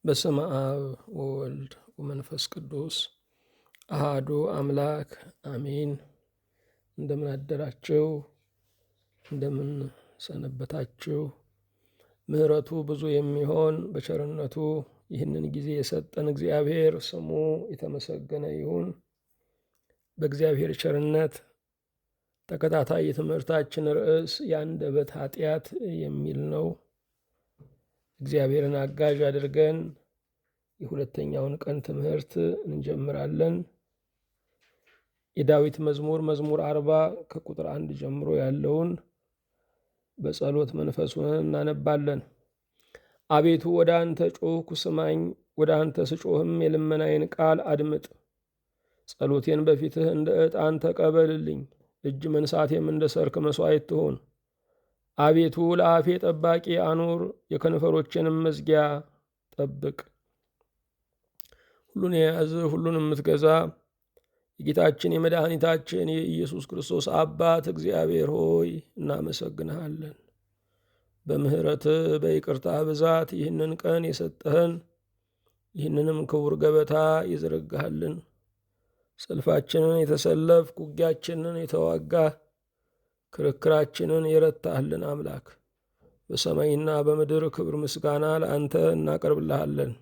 በስመ አብ ወወልድ ወመንፈስ ቅዱስ አሃዱ አምላክ አሜን። እንደምን አደራችሁ? እንደምን ሰነበታችሁ? ምሕረቱ ብዙ የሚሆን በቸርነቱ ይህንን ጊዜ የሰጠን እግዚአብሔር ስሙ የተመሰገነ ይሁን። በእግዚአብሔር ቸርነት ተከታታይ የትምህርታችን ርዕስ የአንደበት ኃጢአት የሚል ነው። እግዚአብሔርን አጋዥ አድርገን የሁለተኛውን ቀን ትምህርት እንጀምራለን። የዳዊት መዝሙር 40 ከቁጥር 1 ጀምሮ ያለውን በጸሎት መንፈስ ሆነን እናነባለን። አቤቱ ወደ አንተ ጮኽኩ ስማኝ፣ ወደ አንተ ስጮህም የልመናዬን ቃል አድምጥ። ጸሎቴን በፊትህ እንደ ዕጣን ተቀበልልኝ፣ እጅ መንሳቴም እንደ ሰርክ መሥዋዕት ትሆን። አቤቱ ለአፌ ጠባቂ አኑር፣ የከንፈሮቼንም መዝጊያ ጠብቅ። ሁሉን የያዝ ሁሉን የምትገዛ የጌታችን የመድኃኒታችን የኢየሱስ ክርስቶስ አባት እግዚአብሔር ሆይ እናመሰግንሃለን። በምሕረትህ በይቅርታ ብዛት ይህንን ቀን የሰጠህን፣ ይህንንም ክቡር ገበታ የዘረጋሃልን፣ ሰልፋችንን የተሰለፍክ፣ ውጊያችንን የተዋጋህ፣ ክርክራችንን የረታህልን አምላክ በሰማይና በምድር ክብር ምስጋና ለአንተ እናቀርብልሃለን።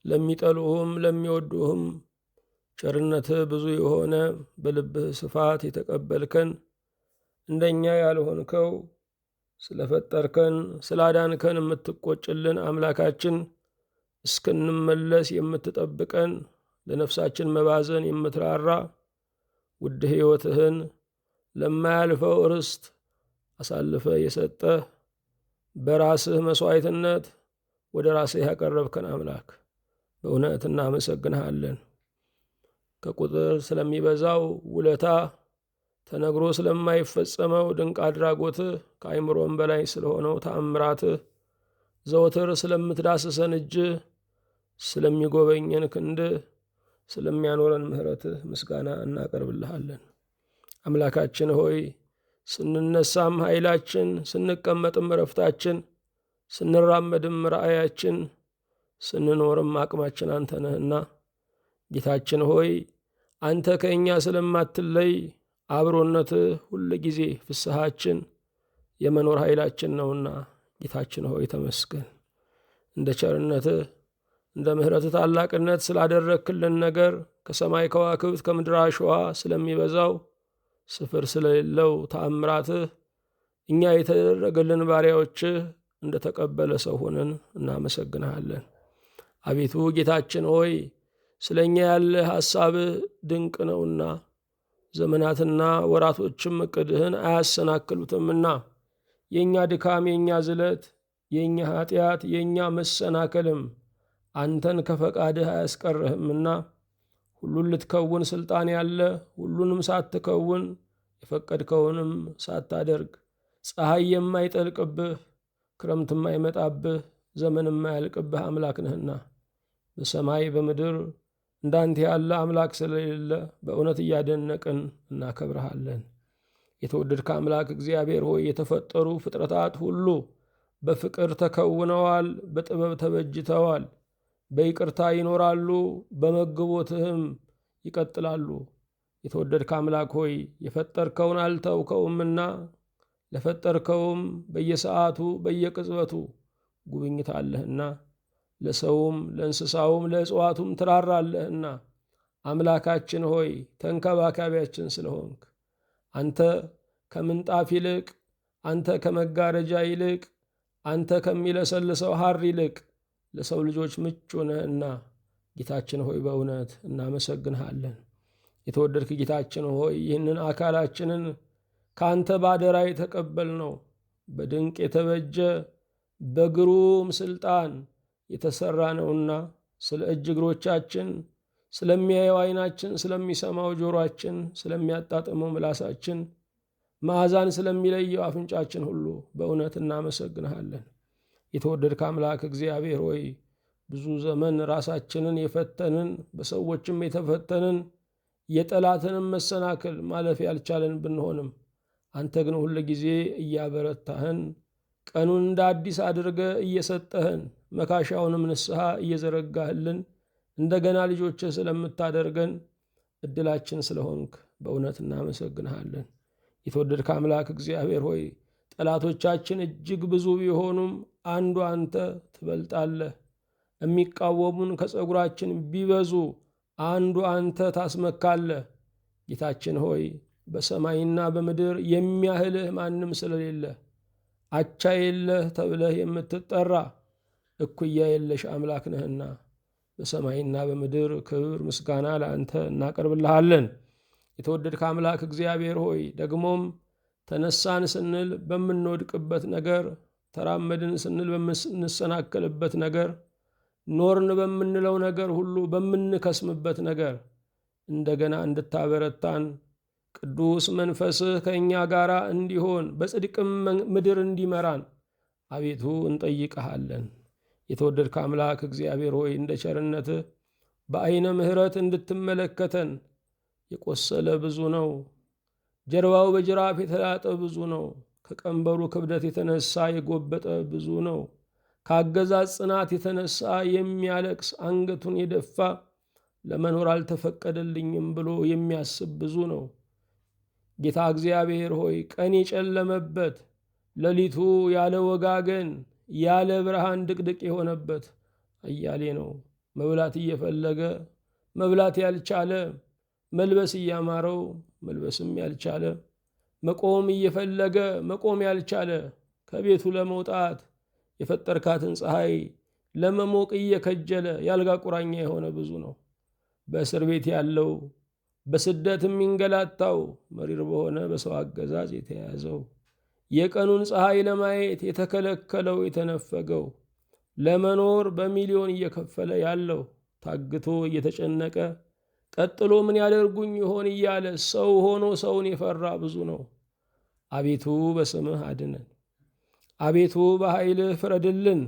ለሚጠሉህም ለሚወዱህም ቸርነትህ ብዙ የሆነ በልብህ ስፋት የተቀበልከን፣ እንደኛ ያልሆንከው ስለፈጠርከን ስላዳንከን የምትቆጭልን አምላካችን፣ እስክንመለስ የምትጠብቀን ለነፍሳችን መባዘን የምትራራ ውድ ሕይወትህን ለማያልፈው ርስት አሳልፈ የሰጠህ በራስህ መሥዋዕትነት ወደ ራስህ ያቀረብከን አምላክ በእውነት እናመሰግንሃለን። ከቁጥር ስለሚበዛው ውለታ ተነግሮ ስለማይፈጸመው ድንቅ አድራጎትህ ከአይምሮም በላይ ስለሆነው ተአምራትህ ዘወትር ስለምትዳስሰን እጅህ፣ ስለሚጎበኘን ክንድህ፣ ስለሚያኖረን ምሕረትህ ምስጋና እናቀርብልሃለን። አምላካችን ሆይ ስንነሳም ኃይላችን፣ ስንቀመጥም እረፍታችን፣ ስንራመድም ራእያችን፣ ስንኖርም አቅማችን አንተ ነህና ጌታችን ሆይ አንተ ከእኛ ስለማትለይ አብሮነትህ ሁል ጊዜ ፍስሐችን፣ የመኖር ኃይላችን ነውና ጌታችን ሆይ ተመስገን። እንደ ቸርነትህ እንደ ምሕረትህ ታላቅነት ስላደረግክልን ነገር ከሰማይ ከዋክብት ከምድር አሸዋ ስለሚበዛው ስፍር ስለሌለው ተአምራትህ እኛ የተደረገልን ባሪያዎችህ እንደ ተቀበለ ሰው ሆነን እናመሰግንሃለን። አቤቱ ጌታችን ሆይ ስለ እኛ ያለ ሐሳብህ ድንቅ ነውና ዘመናትና ወራቶችም ዕቅድህን አያሰናክሉትምና የእኛ ድካም፣ የእኛ ዝለት፣ የእኛ ኀጢአት፣ የእኛ መሰናከልም አንተን ከፈቃድህ አያስቀርህምና ሁሉን ልትከውን ሥልጣን ያለ ሁሉንም ሳትከውን የፈቀድከውንም ሳታደርግ ፀሐይ የማይጠልቅብህ ክረምት የማይመጣብህ ዘመን የማያልቅብህ አምላክ ነህና በሰማይ በምድር እንዳንተ ያለ አምላክ ስለሌለ በእውነት እያደነቅን እናከብረሃለን። የተወደድከ አምላክ እግዚአብሔር ሆይ የተፈጠሩ ፍጥረታት ሁሉ በፍቅር ተከውነዋል፣ በጥበብ ተበጅተዋል፣ በይቅርታ ይኖራሉ፣ በመግቦትህም ይቀጥላሉ። የተወደድከ አምላክ ሆይ የፈጠርከውን አልተውከውምና ለፈጠርከውም በየሰዓቱ በየቅጽበቱ ጉብኝት አለህና ለሰውም ለእንስሳውም ለእጽዋቱም ትራራለህና አምላካችን ሆይ ተንከባካቢያችን ስለሆንክ አንተ ከምንጣፍ ይልቅ፣ አንተ ከመጋረጃ ይልቅ፣ አንተ ከሚለሰልሰው ሐር ይልቅ ለሰው ልጆች ምቹ ነህና ጌታችን ሆይ በእውነት እናመሰግንሃለን። የተወደድክ ጌታችን ሆይ ይህንን አካላችንን ከአንተ ባደራ የተቀበልነው በድንቅ የተበጀ በግሩም ሥልጣን የተሠራ ነውና ስለ እጅ እግሮቻችን፣ ስለሚያየው ዓይናችን፣ ስለሚሰማው ጆሮአችን፣ ስለሚያጣጥመው ምላሳችን፣ መዓዛን ስለሚለየው አፍንጫችን ሁሉ በእውነት እናመሰግንሃለን። የተወደድክ አምላክ እግዚአብሔር ሆይ ብዙ ዘመን ራሳችንን የፈተንን በሰዎችም የተፈተንን የጠላትንም መሰናክል ማለፍ ያልቻለን ብንሆንም አንተ ግን ሁል ጊዜ እያበረታህን ቀኑን እንደ አዲስ አድርገህ እየሰጠህን መካሻውንም ንስሐ እየዘረጋህልን እንደገና ልጆችህ ስለምታደርገን እድላችን ስለሆንክ በእውነት እናመሰግንሃለን። የተወደድክ አምላክ እግዚአብሔር ሆይ ጠላቶቻችን እጅግ ብዙ ቢሆኑም አንዱ አንተ ትበልጣለህ። የሚቃወሙን ከፀጉራችን ቢበዙ አንዱ አንተ ታስመካለህ። ጌታችን ሆይ በሰማይና በምድር የሚያህልህ ማንም ስለሌለ አቻ የለህ ተብለህ የምትጠራ እኩያ የለሽ አምላክ ነህና በሰማይና በምድር ክብር ምስጋና ለአንተ እናቀርብልሃለን። የተወደድክ አምላክ እግዚአብሔር ሆይ ደግሞም ተነሳን ስንል በምንወድቅበት ነገር፣ ተራመድን ስንል በምንሰናከልበት ነገር፣ ኖርን በምንለው ነገር ሁሉ በምንከስምበት ነገር እንደገና እንድታበረታን ቅዱስ መንፈስህ ከእኛ ጋር እንዲሆን በጽድቅም ምድር እንዲመራን አቤቱ እንጠይቀሃለን። የተወደድክ አምላክ እግዚአብሔር ሆይ እንደ ቸርነትህ በዐይነ ምሕረት እንድትመለከተን የቆሰለ ብዙ ነው፣ ጀርባው በጅራፍ የተላጠ ብዙ ነው፣ ከቀንበሩ ክብደት የተነሳ የጎበጠ ብዙ ነው፣ ከአገዛዝ ጽናት የተነሳ የሚያለቅስ አንገቱን የደፋ ለመኖር አልተፈቀደልኝም ብሎ የሚያስብ ብዙ ነው። ጌታ እግዚአብሔር ሆይ ቀን የጨለመበት ሌሊቱ ያለ ወጋገን ያለ ብርሃን ድቅድቅ የሆነበት አያሌ ነው። መብላት እየፈለገ መብላት ያልቻለ፣ መልበስ እያማረው መልበስም ያልቻለ፣ መቆም እየፈለገ መቆም ያልቻለ፣ ከቤቱ ለመውጣት የፈጠርካትን ፀሐይ ለመሞቅ እየከጀለ ያልጋ ቁራኛ የሆነ ብዙ ነው። በእስር ቤት ያለው፣ በስደት የሚንገላታው፣ መሪር በሆነ በሰው አገዛዝ የተያዘው፣ የቀኑን ፀሐይ ለማየት የተከለከለው የተነፈገው፣ ለመኖር በሚሊዮን እየከፈለ ያለው፣ ታግቶ እየተጨነቀ ቀጥሎ ምን ያደርጉኝ ይሆን እያለ ሰው ሆኖ ሰውን የፈራ ብዙ ነው። አቤቱ በስምህ አድነን። አቤቱ በኃይልህ ፍረድልን።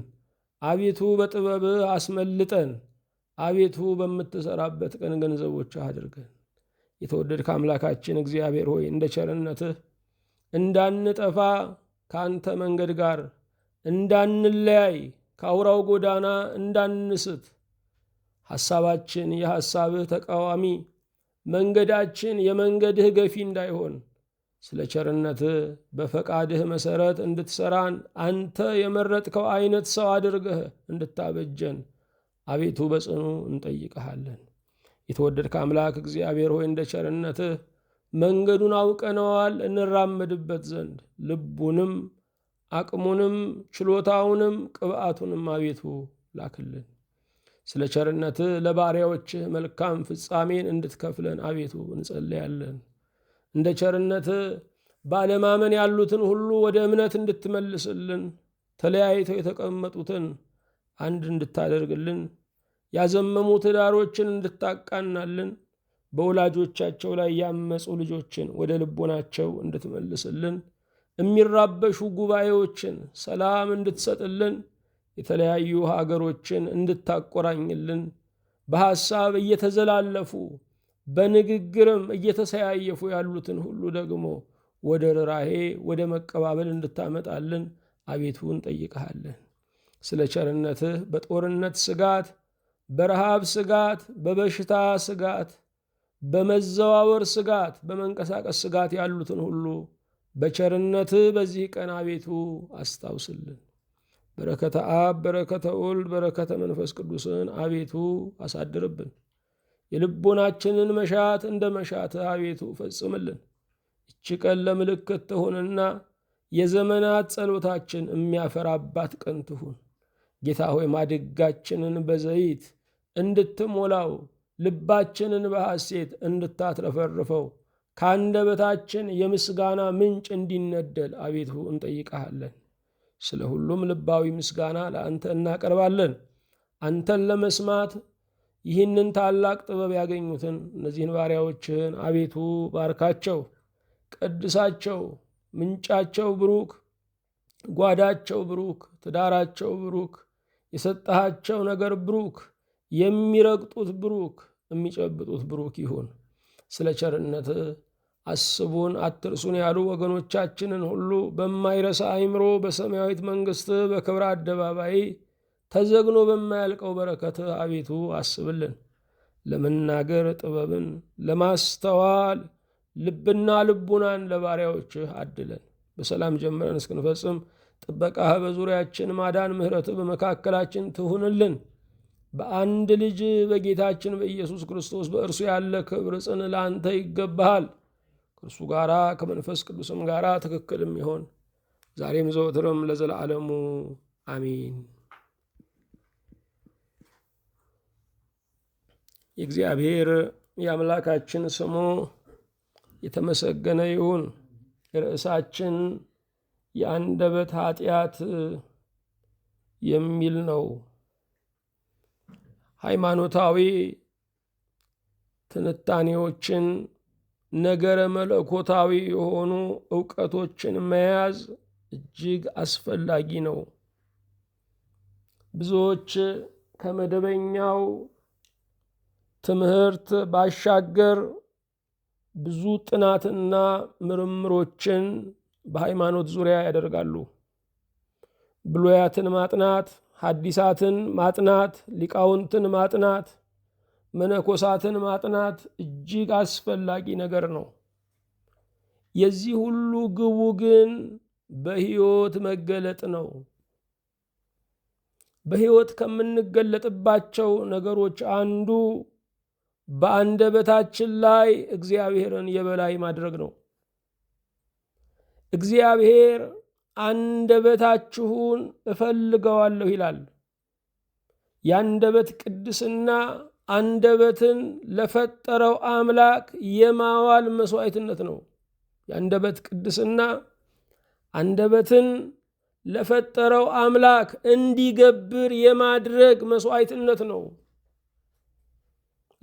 አቤቱ በጥበብህ አስመልጠን። አቤቱ በምትሰራበት ቀን ገንዘቦችህ አድርገን። የተወደድክ አምላካችን እግዚአብሔር ሆይ እንደ ቸርነትህ እንዳንጠፋ ከአንተ መንገድ ጋር እንዳንለያይ ከአውራው ጎዳና እንዳንስት ሐሳባችን የሐሳብህ ተቃዋሚ መንገዳችን የመንገድህ ገፊ እንዳይሆን ስለ ቸርነትህ በፈቃድህ መሠረት እንድትሠራን አንተ የመረጥከው አይነት ሰው አድርገህ እንድታበጀን አቤቱ በጽኑ እንጠይቀሃለን። የተወደድክ አምላክ እግዚአብሔር ሆይ እንደ ቸርነትህ መንገዱን አውቀነዋል እንራመድበት ዘንድ ልቡንም አቅሙንም ችሎታውንም ቅብዓቱንም አቤቱ ላክልን። ስለ ቸርነትህ ለባሪያዎችህ መልካም ፍጻሜን እንድትከፍለን አቤቱ እንጸልያለን። እንደ ቸርነትህ ባለማመን ያሉትን ሁሉ ወደ እምነት እንድትመልስልን፣ ተለያይተው የተቀመጡትን አንድ እንድታደርግልን፣ ያዘመሙ ትዳሮችን እንድታቃናልን፣ በወላጆቻቸው ላይ ያመፁ ልጆችን ወደ ልቦናቸው እንድትመልስልን፣ የሚራበሹ ጉባኤዎችን ሰላም እንድትሰጥልን፣ የተለያዩ ሀገሮችን እንድታቆራኝልን፣ በሐሳብ እየተዘላለፉ በንግግርም እየተሰያየፉ ያሉትን ሁሉ ደግሞ ወደ ርኅራኄ ወደ መቀባበል እንድታመጣልን አቤቱ እንጠይቀሃለን። ስለ ቸርነትህ በጦርነት ስጋት፣ በረሃብ ስጋት፣ በበሽታ ስጋት፣ በመዘዋወር ስጋት፣ በመንቀሳቀስ ስጋት ያሉትን ሁሉ በቸርነትህ በዚህ ቀን አቤቱ አስታውስልን። በረከተ አብ፣ በረከተ ወልድ፣ በረከተ መንፈስ ቅዱስን አቤቱ አሳድርብን። የልቦናችንን መሻት እንደ መሻትህ አቤቱ ፈጽምልን። እች ቀን ለምልክት ትሁንና የዘመናት ጸሎታችን የሚያፈራባት ቀን ትሁን። ጌታ ሆይ ማድጋችንን በዘይት እንድትሞላው፣ ልባችንን በሐሴት እንድታትረፈርፈው፣ ከአንደበታችን የምስጋና ምንጭ እንዲነደል አቤቱ እንጠይቀሃለን። ስለ ሁሉም ልባዊ ምስጋና ለአንተ እናቀርባለን። አንተን ለመስማት ይህንን ታላቅ ጥበብ ያገኙትን እነዚህን ባሪያዎችህን አቤቱ ባርካቸው፣ ቀድሳቸው። ምንጫቸው ብሩክ፣ ጓዳቸው ብሩክ፣ ትዳራቸው ብሩክ፣ የሰጠሃቸው ነገር ብሩክ፣ የሚረግጡት ብሩክ፣ የሚጨብጡት ብሩክ ይሁን። ስለ ቸርነትህ አስቡን አትርሱን ያሉ ወገኖቻችንን ሁሉ በማይረሳ አእምሮ በሰማያዊት መንግሥትህ በክብር አደባባይ ተዘግኖ በማያልቀው በረከትህ አቤቱ አስብልን። ለመናገር ጥበብን፣ ለማስተዋል ልብና ልቡናን ለባሪያዎችህ አድለን። በሰላም ጀምረን እስክንፈጽም ጥበቃህ በዙሪያችን፣ ማዳን ምሕረትህ በመካከላችን ትሁንልን። በአንድ ልጅ በጌታችን በኢየሱስ ክርስቶስ በእርሱ ያለ ክብር ጽን ለአንተ ይገባሃል። ከእርሱ ጋራ ከመንፈስ ቅዱስም ጋራ ትክክልም ይሆን ዛሬም ዘወትርም ለዘላለሙ አሚን። የእግዚአብሔር የአምላካችን ስሙ የተመሰገነ ይሁን። ርዕሳችን የአንደበት ኃጢአት የሚል ነው። ሃይማኖታዊ ትንታኔዎችን፣ ነገረ መለኮታዊ የሆኑ ዕውቀቶችን መያዝ እጅግ አስፈላጊ ነው። ብዙዎች ከመደበኛው ትምህርት ባሻገር ብዙ ጥናትና ምርምሮችን በሃይማኖት ዙሪያ ያደርጋሉ። ብሉያትን ማጥናት፣ ሐዲሳትን ማጥናት፣ ሊቃውንትን ማጥናት፣ መነኮሳትን ማጥናት እጅግ አስፈላጊ ነገር ነው። የዚህ ሁሉ ግቡ ግን በሕይወት መገለጥ ነው። በሕይወት ከምንገለጥባቸው ነገሮች አንዱ በአንደበታችን ላይ እግዚአብሔርን የበላይ ማድረግ ነው። እግዚአብሔር አንደበታችሁን እፈልገዋለሁ ይላል። የአንደበት ቅድስና አንደበትን ለፈጠረው አምላክ የማዋል መስዋዕትነት ነው። የአንደበት ቅድስና አንደበትን ለፈጠረው አምላክ እንዲገብር የማድረግ መስዋዕትነት ነው።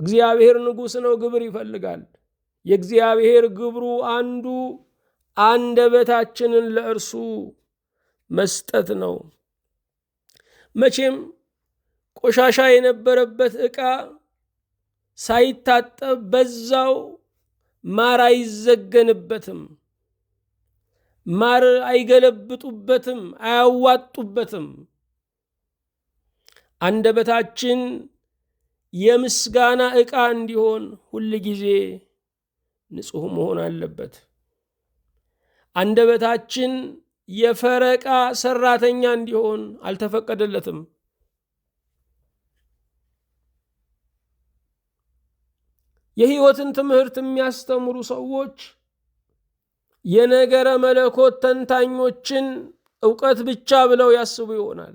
እግዚአብሔር ንጉሥ ነው፣ ግብር ይፈልጋል። የእግዚአብሔር ግብሩ አንዱ አንደበታችንን ለእርሱ መስጠት ነው። መቼም ቆሻሻ የነበረበት ዕቃ ሳይታጠብ በዛው ማር አይዘገንበትም፣ ማር አይገለብጡበትም፣ አያዋጡበትም። አንደበታችን የምስጋና ዕቃ እንዲሆን ሁል ጊዜ ንጹሕ መሆን አለበት። አንደበታችን የፈረቃ ሰራተኛ እንዲሆን አልተፈቀደለትም። የሕይወትን ትምህርት የሚያስተምሩ ሰዎች የነገረ መለኮት ተንታኞችን ዕውቀት ብቻ ብለው ያስቡ ይሆናል።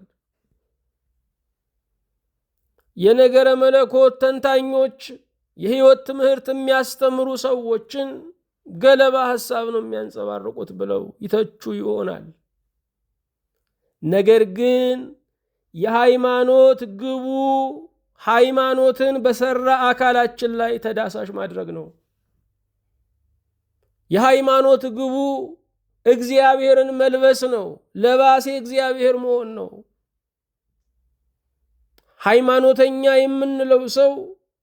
የነገረ መለኮት ተንታኞች የሕይወት ትምህርት የሚያስተምሩ ሰዎችን ገለባ ሐሳብ ነው የሚያንጸባርቁት ብለው ይተቹ ይሆናል። ነገር ግን የሃይማኖት ግቡ ሃይማኖትን በሰራ አካላችን ላይ ተዳሳሽ ማድረግ ነው። የሃይማኖት ግቡ እግዚአብሔርን መልበስ ነው። ለባሴ እግዚአብሔር መሆን ነው። ሃይማኖተኛ የምንለው ሰው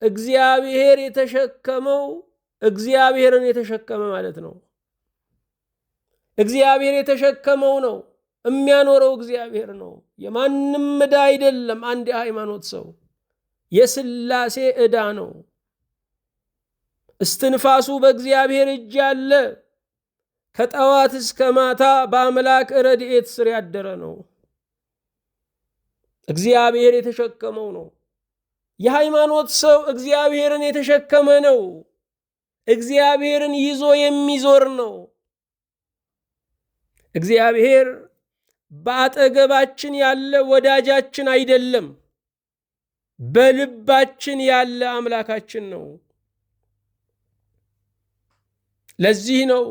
እግዚአብሔር የተሸከመው እግዚአብሔርን የተሸከመ ማለት ነው። እግዚአብሔር የተሸከመው ነው። የሚያኖረው እግዚአብሔር ነው። የማንም ዕዳ አይደለም። አንድ የሃይማኖት ሰው የሥላሴ ዕዳ ነው። እስትንፋሱ በእግዚአብሔር እጅ ያለ፣ ከጠዋት እስከ ማታ በአምላክ ረድኤት ስር ያደረ ነው። እግዚአብሔር የተሸከመው ነው። የሃይማኖት ሰው እግዚአብሔርን የተሸከመ ነው። እግዚአብሔርን ይዞ የሚዞር ነው። እግዚአብሔር በአጠገባችን ያለ ወዳጃችን አይደለም፣ በልባችን ያለ አምላካችን ነው። ለዚህ ነው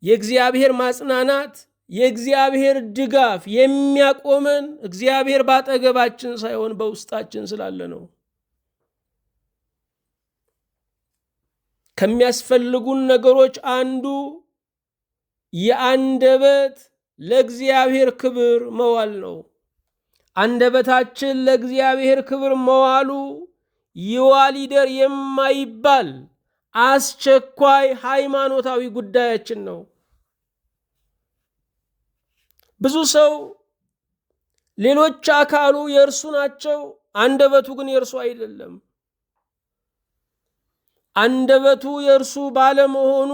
የእግዚአብሔር ማጽናናት፣ የእግዚአብሔር ድጋፍ የሚያቆመን እግዚአብሔር በአጠገባችን ሳይሆን በውስጣችን ስላለ ነው። ከሚያስፈልጉን ነገሮች አንዱ የአንደበት ለእግዚአብሔር ክብር መዋል ነው። አንደበታችን ለእግዚአብሔር ክብር መዋሉ ይዋል ይደር የማይባል አስቸኳይ ሃይማኖታዊ ጉዳያችን ነው። ብዙ ሰው ሌሎች አካሉ የእርሱ ናቸው፣ አንደበቱ ግን የእርሱ አይደለም። አንደበቱ የእርሱ ባለመሆኑ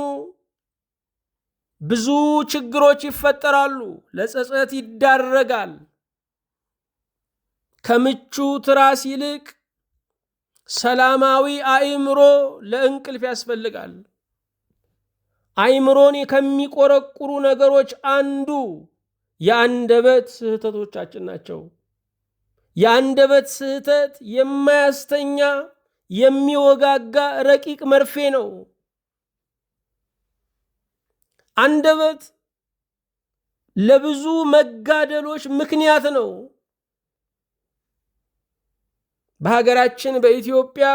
ብዙ ችግሮች ይፈጠራሉ፣ ለጸጸት ይዳረጋል። ከምቹ ትራስ ይልቅ ሰላማዊ አእምሮ ለእንቅልፍ ያስፈልጋል። አእምሮን ከሚቆረቁሩ ነገሮች አንዱ የአንደበት ስህተቶቻችን ናቸው። የአንደበት ስህተት የማያስተኛ የሚወጋጋ ረቂቅ መርፌ ነው። አንደበት ለብዙ መጋደሎች ምክንያት ነው። በሀገራችን በኢትዮጵያ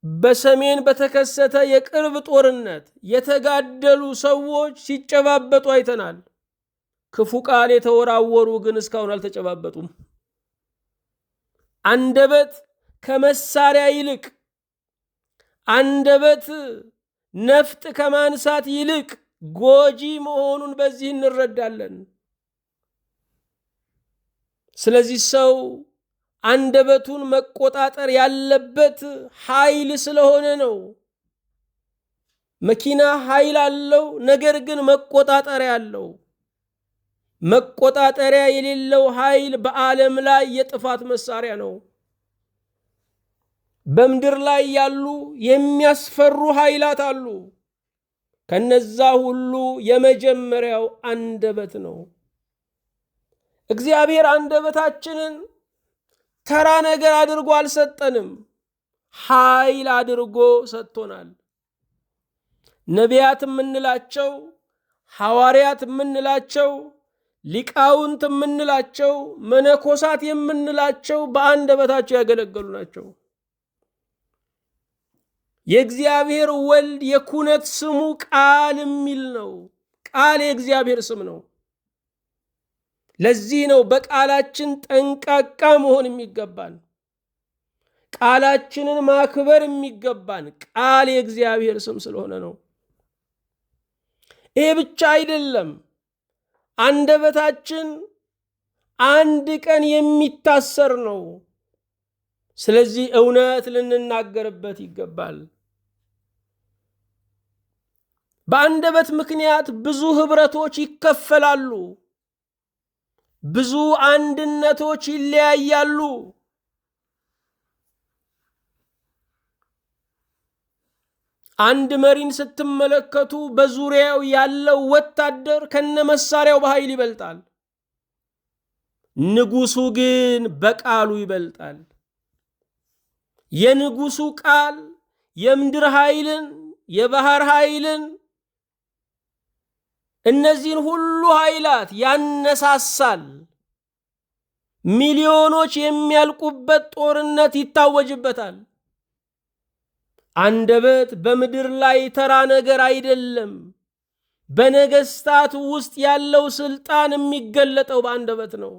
በሰሜን በተከሰተ የቅርብ ጦርነት የተጋደሉ ሰዎች ሲጨባበጡ አይተናል። ክፉ ቃል የተወራወሩ ግን እስካሁን አልተጨባበጡም። አንደበት ከመሳሪያ ይልቅ፣ አንደበት ነፍጥ ከማንሳት ይልቅ ጎጂ መሆኑን በዚህ እንረዳለን። ስለዚህ ሰው አንደበቱን መቆጣጠር ያለበት ኃይል ስለሆነ ነው። መኪና ኃይል አለው፣ ነገር ግን መቆጣጠሪያ አለው። መቆጣጠሪያ የሌለው ኃይል በዓለም ላይ የጥፋት መሳሪያ ነው። በምድር ላይ ያሉ የሚያስፈሩ ኃይላት አሉ። ከነዛ ሁሉ የመጀመሪያው አንደበት ነው። እግዚአብሔር አንደበታችንን ተራ ነገር አድርጎ አልሰጠንም፣ ኃይል አድርጎ ሰጥቶናል። ነቢያት የምንላቸው፣ ሐዋርያት የምንላቸው፣ ሊቃውንት የምንላቸው፣ መነኮሳት የምንላቸው በአንደበታቸው ያገለገሉ ናቸው። የእግዚአብሔር ወልድ የኩነት ስሙ ቃል የሚል ነው። ቃል የእግዚአብሔር ስም ነው። ለዚህ ነው በቃላችን ጠንቃቃ መሆን የሚገባን፣ ቃላችንን ማክበር የሚገባን። ቃል የእግዚአብሔር ስም ስለሆነ ነው። ይሄ ብቻ አይደለም። አንደበታችን አንድ ቀን የሚታሰር ነው። ስለዚህ እውነት ልንናገርበት ይገባል። በአንደበት ምክንያት ብዙ ህብረቶች ይከፈላሉ፣ ብዙ አንድነቶች ይለያያሉ። አንድ መሪን ስትመለከቱ በዙሪያው ያለው ወታደር ከነመሳሪያው በኃይል ይበልጣል። ንጉሱ ግን በቃሉ ይበልጣል። የንጉሱ ቃል የምድር ኃይልን፣ የባህር ኃይልን፣ እነዚህን ሁሉ ኃይላት ያነሳሳል። ሚሊዮኖች የሚያልቁበት ጦርነት ይታወጅበታል። አንደበት በምድር ላይ ተራ ነገር አይደለም። በነገስታት ውስጥ ያለው ስልጣን የሚገለጠው በአንደበት ነው።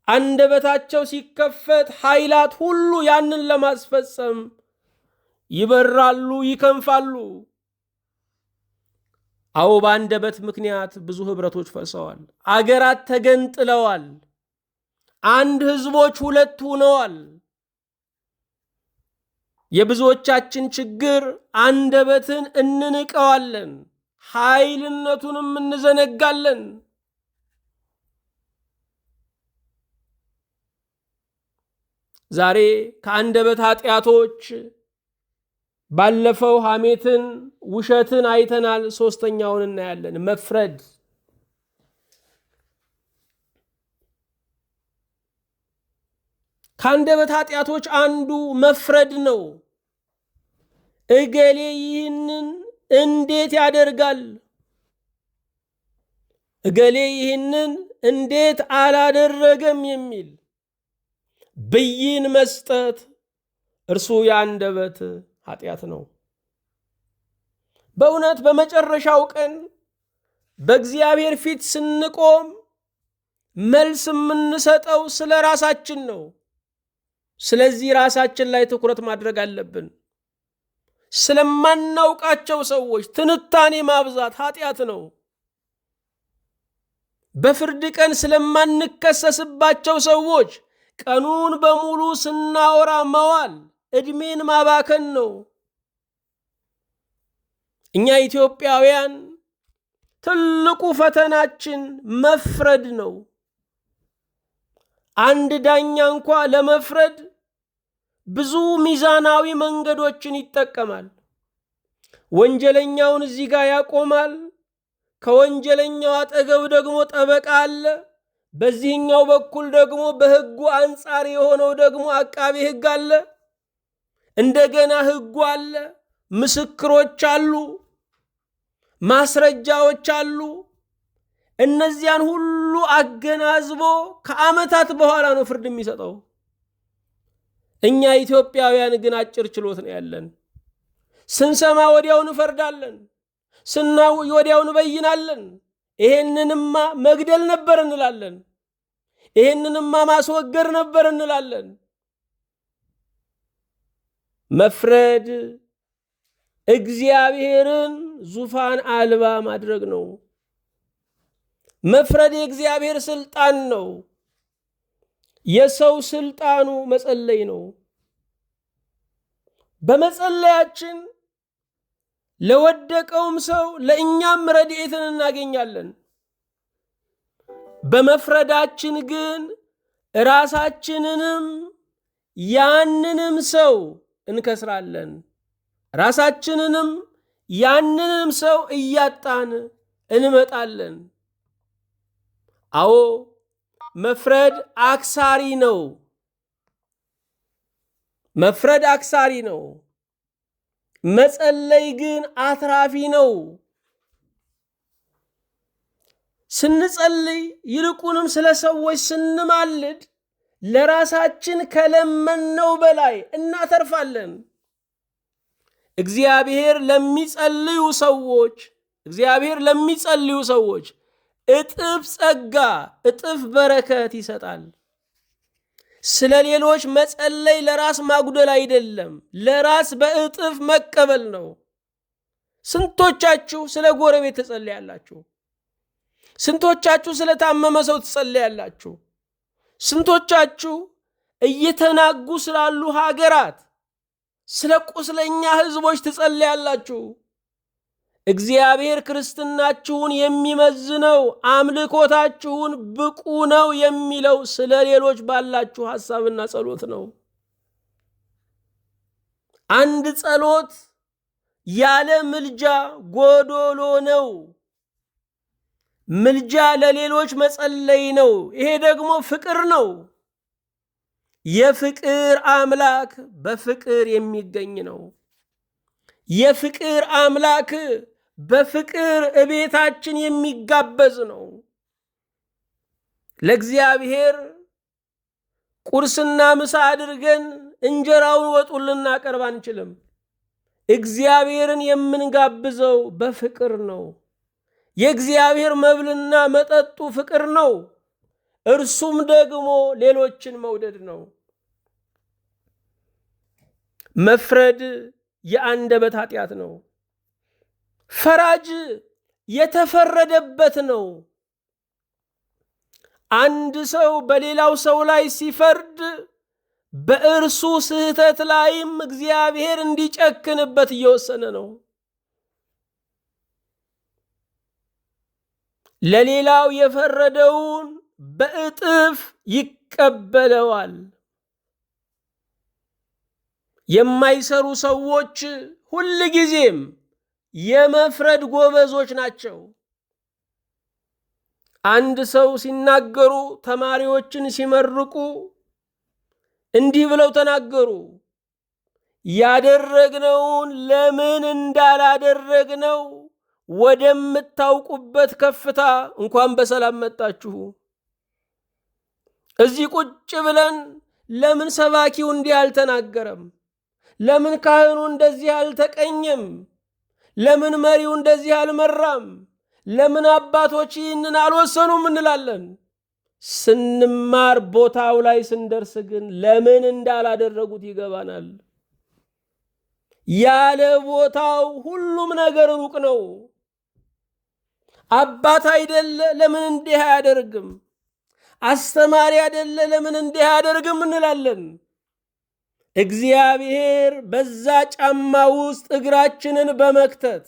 አንደበታቸው ሲከፈት ኃይላት ሁሉ ያንን ለማስፈጸም ይበራሉ፣ ይከንፋሉ። አዎ፣ በአንደበት ምክንያት ብዙ ህብረቶች ፈርሰዋል። አገራት ተገንጥለዋል። አንድ ህዝቦች ሁለት ሆነዋል። የብዙዎቻችን ችግር አንደበትን እንንቀዋለን፣ ኃይልነቱንም እንዘነጋለን። ዛሬ ከአንደበት ኃጢአቶች ባለፈው ሐሜትን፣ ውሸትን አይተናል። ሶስተኛውን እናያለን፣ መፍረድ። ከአንደበት ኃጢአቶች አንዱ መፍረድ ነው። እገሌ ይህንን እንዴት ያደርጋል? እገሌ ይህንን እንዴት አላደረገም? የሚል ብይን መስጠት እርሱ የአንደበት ኃጢአት ነው። በእውነት በመጨረሻው ቀን በእግዚአብሔር ፊት ስንቆም መልስ የምንሰጠው ስለ ራሳችን ነው። ስለዚህ ራሳችን ላይ ትኩረት ማድረግ አለብን። ስለማናውቃቸው ሰዎች ትንታኔ ማብዛት ኃጢአት ነው። በፍርድ ቀን ስለማንከሰስባቸው ሰዎች ቀኑን በሙሉ ስናወራ መዋል ዕድሜን ማባከን ነው። እኛ ኢትዮጵያውያን ትልቁ ፈተናችን መፍረድ ነው። አንድ ዳኛ እንኳ ለመፍረድ ብዙ ሚዛናዊ መንገዶችን ይጠቀማል። ወንጀለኛውን እዚህ ጋር ያቆማል። ከወንጀለኛው አጠገብ ደግሞ ጠበቃ አለ። በዚህኛው በኩል ደግሞ በሕጉ አንጻር የሆነው ደግሞ አቃቤ ሕግ አለ። እንደገና ሕጉ አለ፣ ምስክሮች አሉ፣ ማስረጃዎች አሉ። እነዚያን ሁሉ አገናዝቦ ከዓመታት በኋላ ነው ፍርድ የሚሰጠው። እኛ ኢትዮጵያውያን ግን አጭር ችሎት ነው ያለን። ስንሰማ ወዲያው እንፈርዳለን፣ ስናው ወዲያው እንበይናለን። ይሄንንማ መግደል ነበር እንላለን፣ ይሄንንማ ማስወገድ ነበር እንላለን። መፍረድ እግዚአብሔርን ዙፋን አልባ ማድረግ ነው። መፍረድ የእግዚአብሔር ስልጣን ነው። የሰው ስልጣኑ መጸለይ ነው። በመጸለያችን ለወደቀውም ሰው ለእኛም ረድኤትን እናገኛለን። በመፍረዳችን ግን ራሳችንንም ያንንም ሰው እንከስራለን። ራሳችንንም ያንንም ሰው እያጣን እንመጣለን። አዎ መፍረድ አክሳሪ ነው። መፍረድ አክሳሪ ነው። መጸለይ ግን አትራፊ ነው። ስንጸልይ ይልቁንም ስለ ሰዎች ስንማልድ ለራሳችን ከለመነው በላይ እናተርፋለን። እግዚአብሔር ለሚጸልዩ ሰዎች እጥፍ ጸጋ እጥፍ በረከት ይሰጣል። ስለ ሌሎች መጸለይ ለራስ ማጉደል አይደለም፣ ለራስ በእጥፍ መቀበል ነው። ስንቶቻችሁ ስለ ጎረቤት ትጸልያላችሁ? ስንቶቻችሁ ስለ ታመመ ሰው ትጸልያላችሁ? ስንቶቻችሁ እየተናጉ ስላሉ ሀገራት፣ ስለ ቁስለኛ ህዝቦች ትጸልያላችሁ? እግዚአብሔር ክርስትናችሁን የሚመዝነው አምልኮታችሁን ብቁ ነው የሚለው ስለ ሌሎች ባላችሁ ሐሳብና ጸሎት ነው። አንድ ጸሎት ያለ ምልጃ ጎዶሎ ነው። ምልጃ ለሌሎች መጸለይ ነው። ይሄ ደግሞ ፍቅር ነው። የፍቅር አምላክ በፍቅር የሚገኝ ነው። የፍቅር አምላክ በፍቅር እቤታችን የሚጋበዝ ነው። ለእግዚአብሔር ቁርስና ምሳ አድርገን እንጀራውን ወጡን ልናቀርብ አንችልም። እግዚአብሔርን የምንጋብዘው በፍቅር ነው። የእግዚአብሔር መብልና መጠጡ ፍቅር ነው። እርሱም ደግሞ ሌሎችን መውደድ ነው። መፍረድ የአንደበት ኃጢአት ነው። ፈራጅ የተፈረደበት ነው። አንድ ሰው በሌላው ሰው ላይ ሲፈርድ በእርሱ ስህተት ላይም እግዚአብሔር እንዲጨክንበት እየወሰነ ነው። ለሌላው የፈረደውን በእጥፍ ይቀበለዋል። የማይሰሩ ሰዎች ሁል ጊዜም የመፍረድ ጎበዞች ናቸው። አንድ ሰው ሲናገሩ፣ ተማሪዎችን ሲመርቁ እንዲህ ብለው ተናገሩ። ያደረግነውን ለምን እንዳላደረግነው ወደምታውቁበት ከፍታ እንኳን በሰላም መጣችሁ። እዚህ ቁጭ ብለን ለምን ሰባኪው እንዲህ አልተናገረም? ለምን ካህኑ እንደዚህ አልተቀኘም? ለምን መሪው እንደዚህ አልመራም? ለምን አባቶች ይህንን አልወሰኑም እንላለን። ስንማር ቦታው ላይ ስንደርስ ግን ለምን እንዳላደረጉት ይገባናል። ያለ ቦታው ሁሉም ነገር ሩቅ ነው። አባት አይደለ ለምን እንዲህ አያደርግም? አስተማሪ አይደለ ለምን እንዲህ አያደርግም እንላለን። እግዚአብሔር በዛ ጫማ ውስጥ እግራችንን በመክተት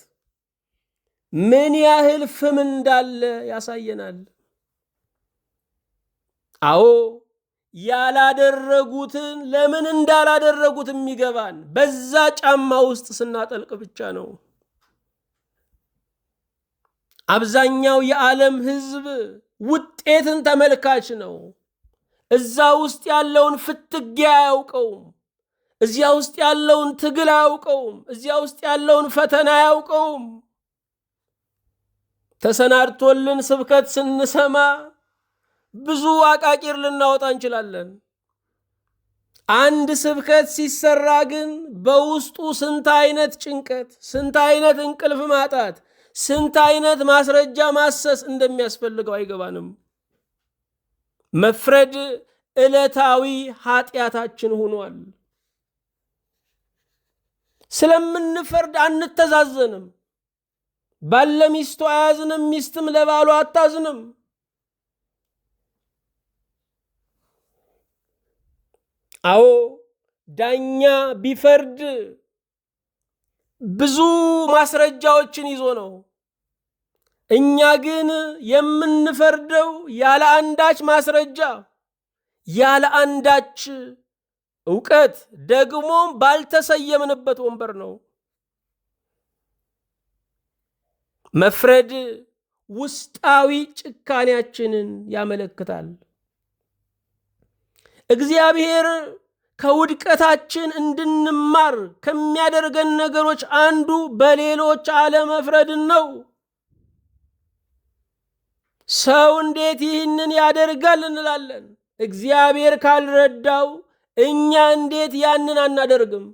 ምን ያህል ፍም እንዳለ ያሳየናል። አዎ ያላደረጉትን ለምን እንዳላደረጉት የሚገባን በዛ ጫማ ውስጥ ስናጠልቅ ብቻ ነው። አብዛኛው የዓለም ሕዝብ ውጤትን ተመልካች ነው። እዛ ውስጥ ያለውን ፍትጊያ አያውቀውም። እዚያ ውስጥ ያለውን ትግል አያውቀውም። እዚያ ውስጥ ያለውን ፈተና አያውቀውም። ተሰናድቶልን ስብከት ስንሰማ ብዙ አቃቂር ልናወጣ እንችላለን። አንድ ስብከት ሲሰራ ግን በውስጡ ስንት አይነት ጭንቀት፣ ስንት አይነት እንቅልፍ ማጣት፣ ስንት አይነት ማስረጃ ማሰስ እንደሚያስፈልገው አይገባንም። መፍረድ ዕለታዊ ኃጢአታችን ሆኗል። ስለምንፈርድ አንተዛዘንም። ባል ለሚስቱ አያዝንም፣ ሚስትም ለባሏ አታዝንም። አዎ ዳኛ ቢፈርድ ብዙ ማስረጃዎችን ይዞ ነው። እኛ ግን የምንፈርደው ያለ አንዳች ማስረጃ፣ ያለ አንዳች ዕውቀት፣ ደግሞም ባልተሰየምንበት ወንበር ነው። መፍረድ ውስጣዊ ጭካኔያችንን ያመለክታል። እግዚአብሔር ከውድቀታችን እንድንማር ከሚያደርገን ነገሮች አንዱ በሌሎች አለመፍረድን ነው። ሰው እንዴት ይህንን ያደርጋል እንላለን። እግዚአብሔር ካልረዳው እኛ እንዴት ያንን አናደርግም?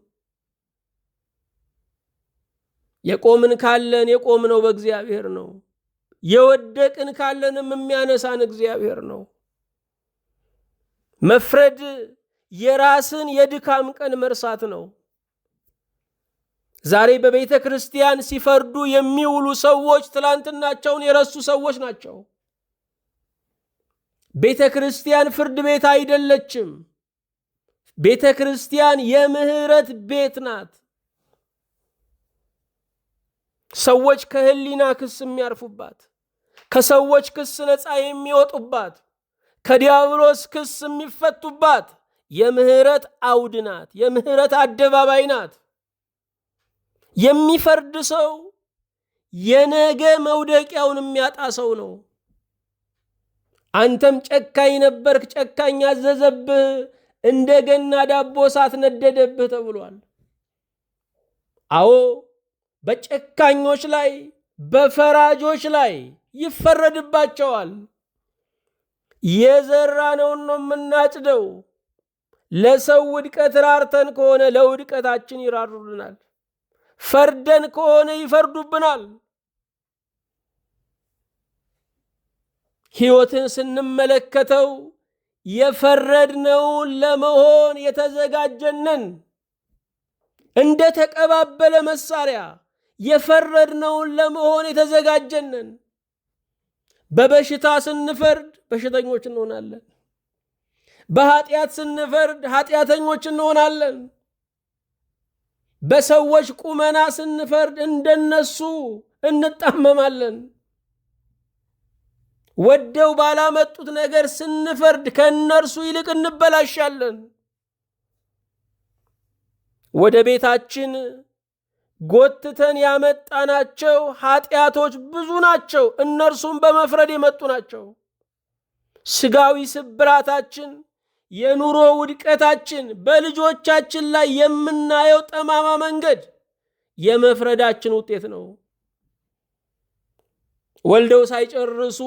የቆምን ካለን የቆምነው በእግዚአብሔር ነው። የወደቅን ካለንም የሚያነሳን እግዚአብሔር ነው። መፍረድ የራስን የድካም ቀን መርሳት ነው። ዛሬ በቤተ ክርስቲያን ሲፈርዱ የሚውሉ ሰዎች ትላንትናቸውን የረሱ ሰዎች ናቸው። ቤተ ክርስቲያን ፍርድ ቤት አይደለችም። ቤተ ክርስቲያን የምህረት ቤት ናት። ሰዎች ከህሊና ክስ የሚያርፉባት፣ ከሰዎች ክስ ነፃ የሚወጡባት፣ ከዲያብሎስ ክስ የሚፈቱባት የምህረት አውድ ናት። የምህረት አደባባይ ናት። የሚፈርድ ሰው የነገ መውደቂያውን የሚያጣ ሰው ነው። አንተም ጨካኝ ነበርክ፣ ጨካኝ አዘዘብህ፣ እንደገና ዳቦ እሳት ነደደብህ ተብሏል። አዎ በጨካኞች ላይ በፈራጆች ላይ ይፈረድባቸዋል። የዘራነውን ነው የምናጭደው። ለሰው ውድቀት ራርተን ከሆነ ለውድቀታችን ይራሩልናል። ፈርደን ከሆነ ይፈርዱብናል። ሕይወትን ስንመለከተው የፈረድነውን ለመሆን የተዘጋጀንን እንደ ተቀባበለ መሳሪያ የፈረድነውን ለመሆን የተዘጋጀንን። በበሽታ ስንፈርድ በሽተኞች እንሆናለን። በኃጢአት ስንፈርድ ኃጢአተኞች እንሆናለን። በሰዎች ቁመና ስንፈርድ እንደነሱ እንጣመማለን። ወደው ባላመጡት ነገር ስንፈርድ ከእነርሱ ይልቅ እንበላሻለን። ወደ ቤታችን ጎትተን ያመጣናቸው ኃጢአቶች ብዙ ናቸው። እነርሱም በመፍረድ የመጡ ናቸው። ስጋዊ ስብራታችን፣ የኑሮ ውድቀታችን፣ በልጆቻችን ላይ የምናየው ጠማማ መንገድ የመፍረዳችን ውጤት ነው። ወልደው ሳይጨርሱ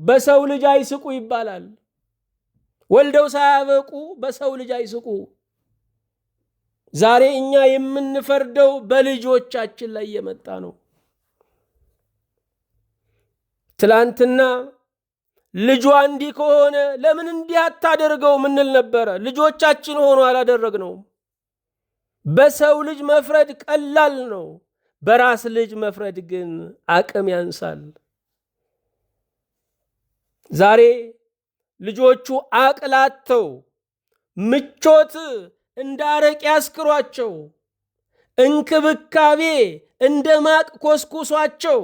በሰው ልጅ አይስቁ ይባላል። ወልደው ሳያበቁ በሰው ልጅ አይስቁ። ዛሬ እኛ የምንፈርደው በልጆቻችን ላይ የመጣ ነው። ትላንትና ልጇ እንዲህ ከሆነ ለምን እንዲህ አታደርገው ምንል ነበረ። ልጆቻችን ሆኖ አላደረግነውም። በሰው ልጅ መፍረድ ቀላል ነው። በራስ ልጅ መፍረድ ግን አቅም ያንሳል። ዛሬ ልጆቹ አቅላተው ምቾት እንደ አረቄ ያስክሯቸው፣ እንክብካቤ እንደ ማቅ ኮስኩሷቸው፣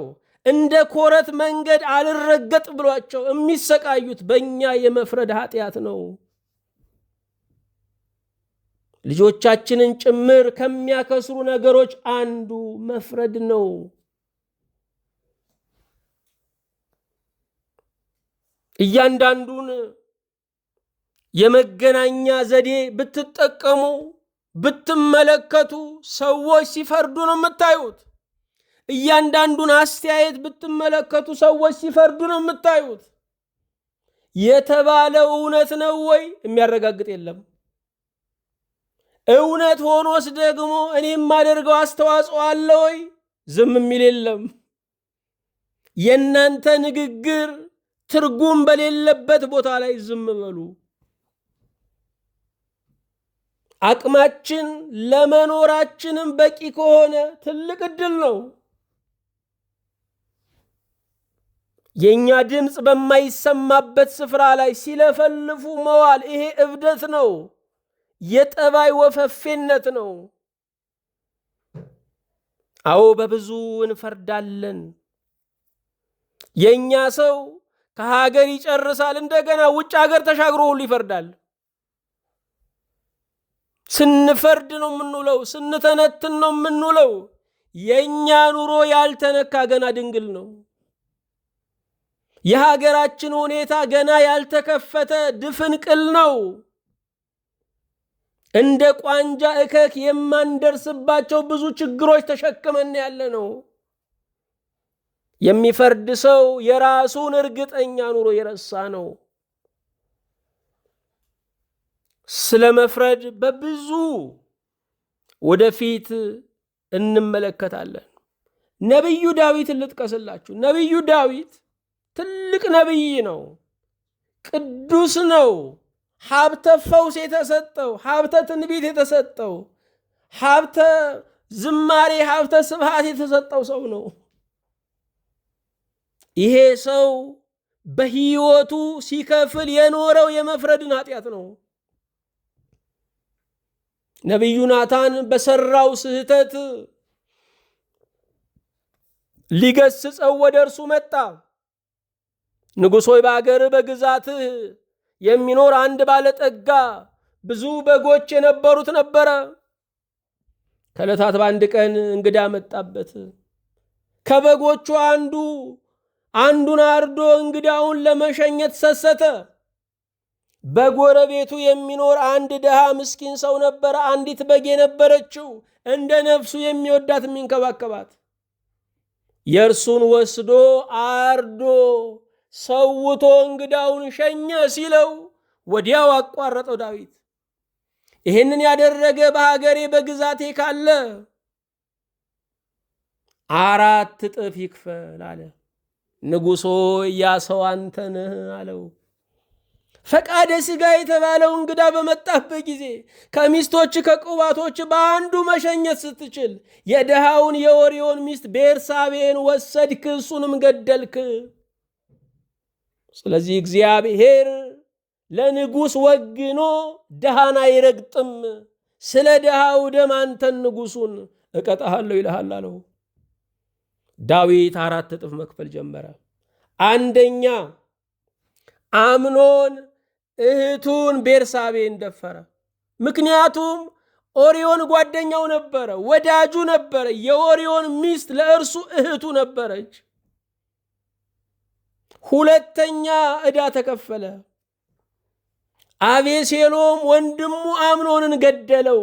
እንደ ኮረት መንገድ አልረገጥ ብሏቸው የሚሰቃዩት በእኛ የመፍረድ ኃጢአት ነው። ልጆቻችንን ጭምር ከሚያከስሩ ነገሮች አንዱ መፍረድ ነው። እያንዳንዱን የመገናኛ ዘዴ ብትጠቀሙ ብትመለከቱ ሰዎች ሲፈርዱ ነው የምታዩት። እያንዳንዱን አስተያየት ብትመለከቱ ሰዎች ሲፈርዱ ነው የምታዩት። የተባለው እውነት ነው ወይ? የሚያረጋግጥ የለም። እውነት ሆኖስ ደግሞ እኔ የማደርገው አስተዋጽኦ አለ ወይ? ዝም የሚል የለም። የእናንተ ንግግር ትርጉም በሌለበት ቦታ ላይ ዝም በሉ። አቅማችን ለመኖራችንም በቂ ከሆነ ትልቅ ዕድል ነው። የእኛ ድምፅ በማይሰማበት ስፍራ ላይ ሲለፈልፉ መዋል ይሄ እብደት ነው። የጠባይ ወፈፌነት ነው። አዎ በብዙ እንፈርዳለን። የእኛ ሰው ከሀገር ይጨርሳል፣ እንደገና ውጭ ሀገር ተሻግሮ ሁሉ ይፈርዳል። ስንፈርድ ነው የምንውለው፣ ስንተነትን ነው የምንውለው። የእኛ ኑሮ ያልተነካ ገና ድንግል ነው። የሀገራችን ሁኔታ ገና ያልተከፈተ ድፍንቅል ነው። እንደ ቋንጃ እከክ የማንደርስባቸው ብዙ ችግሮች ተሸክመን ያለ ነው። የሚፈርድ ሰው የራሱን እርግጠኛ ኑሮ የረሳ ነው። ስለ መፍረድ በብዙ ወደፊት እንመለከታለን። ነቢዩ ዳዊትን ልጥቀስላችሁ። ነቢዩ ዳዊት ትልቅ ነቢይ ነው። ቅዱስ ነው። ሀብተ ፈውስ የተሰጠው፣ ሀብተ ትንቢት የተሰጠው፣ ሀብተ ዝማሬ፣ ሀብተ ስብሃት የተሰጠው ሰው ነው። ይሄ ሰው በሕይወቱ ሲከፍል የኖረው የመፍረድን ኃጢአት ነው። ነቢዩ ናታን በሰራው ስህተት ሊገስጸው ወደ እርሱ መጣ። ንጉሥ ሆይ በአገር በግዛትህ የሚኖር አንድ ባለጠጋ ብዙ በጎች የነበሩት ነበረ። ከዕለታት በአንድ ቀን እንግዳ መጣበት። ከበጎቹ አንዱን አርዶ እንግዳውን ለመሸኘት ሰሰተ። በጎረቤቱ የሚኖር አንድ ድሃ ምስኪን ሰው ነበረ። አንዲት በግ የነበረችው እንደ ነፍሱ የሚወዳት የሚንከባከባት። የእርሱን ወስዶ አርዶ ሰውቶ እንግዳውን ሸኘ ሲለው ወዲያው አቋረጠው ዳዊት። ይህንን ያደረገ በሀገሬ በግዛቴ ካለ 4 እጥፍ ይክፈል አለ። ንጉሶ ያ ሰው አንተ ነህ አለው። ፈቃደ ሥጋ የተባለው እንግዳ በመጣበት ጊዜ ከሚስቶች ከቁባቶች በአንዱ መሸኘት ስትችል የድሃውን የኦርዮን ሚስት ቤርሳቤን ወሰድክ፣ እሱንም ገደልክ። ስለዚህ እግዚአብሔር ለንጉሥ ወግኖ ድሃን አይረግጥም። ስለ ድሃው ደም አንተን ንጉሱን እቀጣሃለሁ ይልሃል አለው። ዳዊት 4 እጥፍ መክፈል ጀመረ። አንደኛ አምኖን እህቱን ቤርሳቤን ደፈረ። ምክንያቱም ኦርዮን ጓደኛው ነበረ፣ ወዳጁ ነበረ። የኦርዮን ሚስት ለእርሱ እህቱ ነበረች። ሁለተኛ ዕዳ ተከፈለ። አቤሴሎም ወንድሙ አምኖንን ገደለው።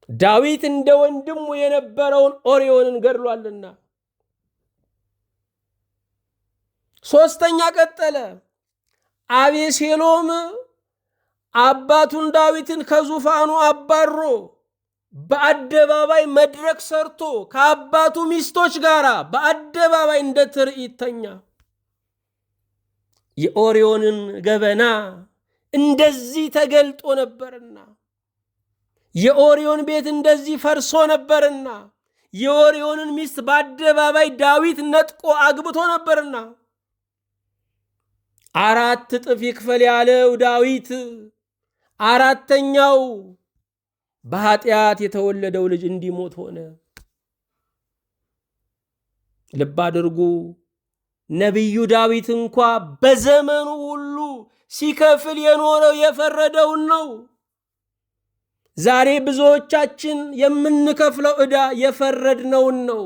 ዳዊት እንደ ወንድሙ የነበረውን ኦርዮንን ገድሏልና። ሶስተኛ ቀጠለ። አቤሴሎም አባቱን ዳዊትን ከዙፋኑ አባሮ በአደባባይ መድረክ ሰርቶ ከአባቱ ሚስቶች ጋር በአደባባይ እንደ ትርኢት ተኛ። የኦርዮንን ገበና እንደዚህ ተገልጦ ነበርና የኦርዮን ቤት እንደዚህ ፈርሶ ነበርና የኦርዮንን ሚስት በአደባባይ ዳዊት ነጥቆ አግብቶ ነበርና 4 እጥፍ ይክፈል ያለው ዳዊት 4ኛው በኃጢአት የተወለደው ልጅ እንዲሞት ሆነ። ልብ አድርጉ። ነቢዩ ዳዊት እንኳ በዘመኑ ሁሉ ሲከፍል የኖረው የፈረደውን ነው። ዛሬ ብዙዎቻችን የምንከፍለው ዕዳ የፈረድነውን ነው።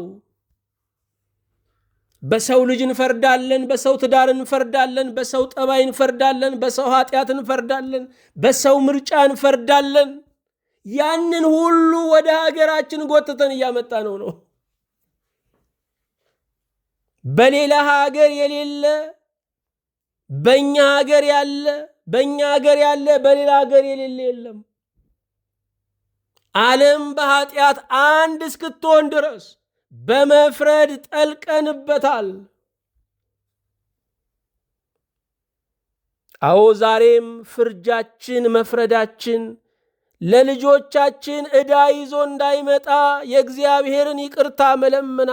በሰው ልጅ እንፈርዳለን፣ በሰው ትዳር እንፈርዳለን፣ በሰው ጠባይ እንፈርዳለን፣ በሰው ኃጢአት እንፈርዳለን፣ በሰው ምርጫ እንፈርዳለን። ያንን ሁሉ ወደ ሀገራችን ጎትተን እያመጣ ነው። በሌላ ሀገር የሌለ በእኛ ሀገር ያለ፣ በእኛ ሀገር ያለ በሌላ ሀገር የሌለ የለም። ዓለም በኃጢአት አንድ እስክትሆን ድረስ በመፍረድ ጠልቀንበታል። አዎ ዛሬም ፍርጃችን፣ መፍረዳችን ለልጆቻችን ዕዳ ይዞ እንዳይመጣ የእግዚአብሔርን ይቅርታ መለመን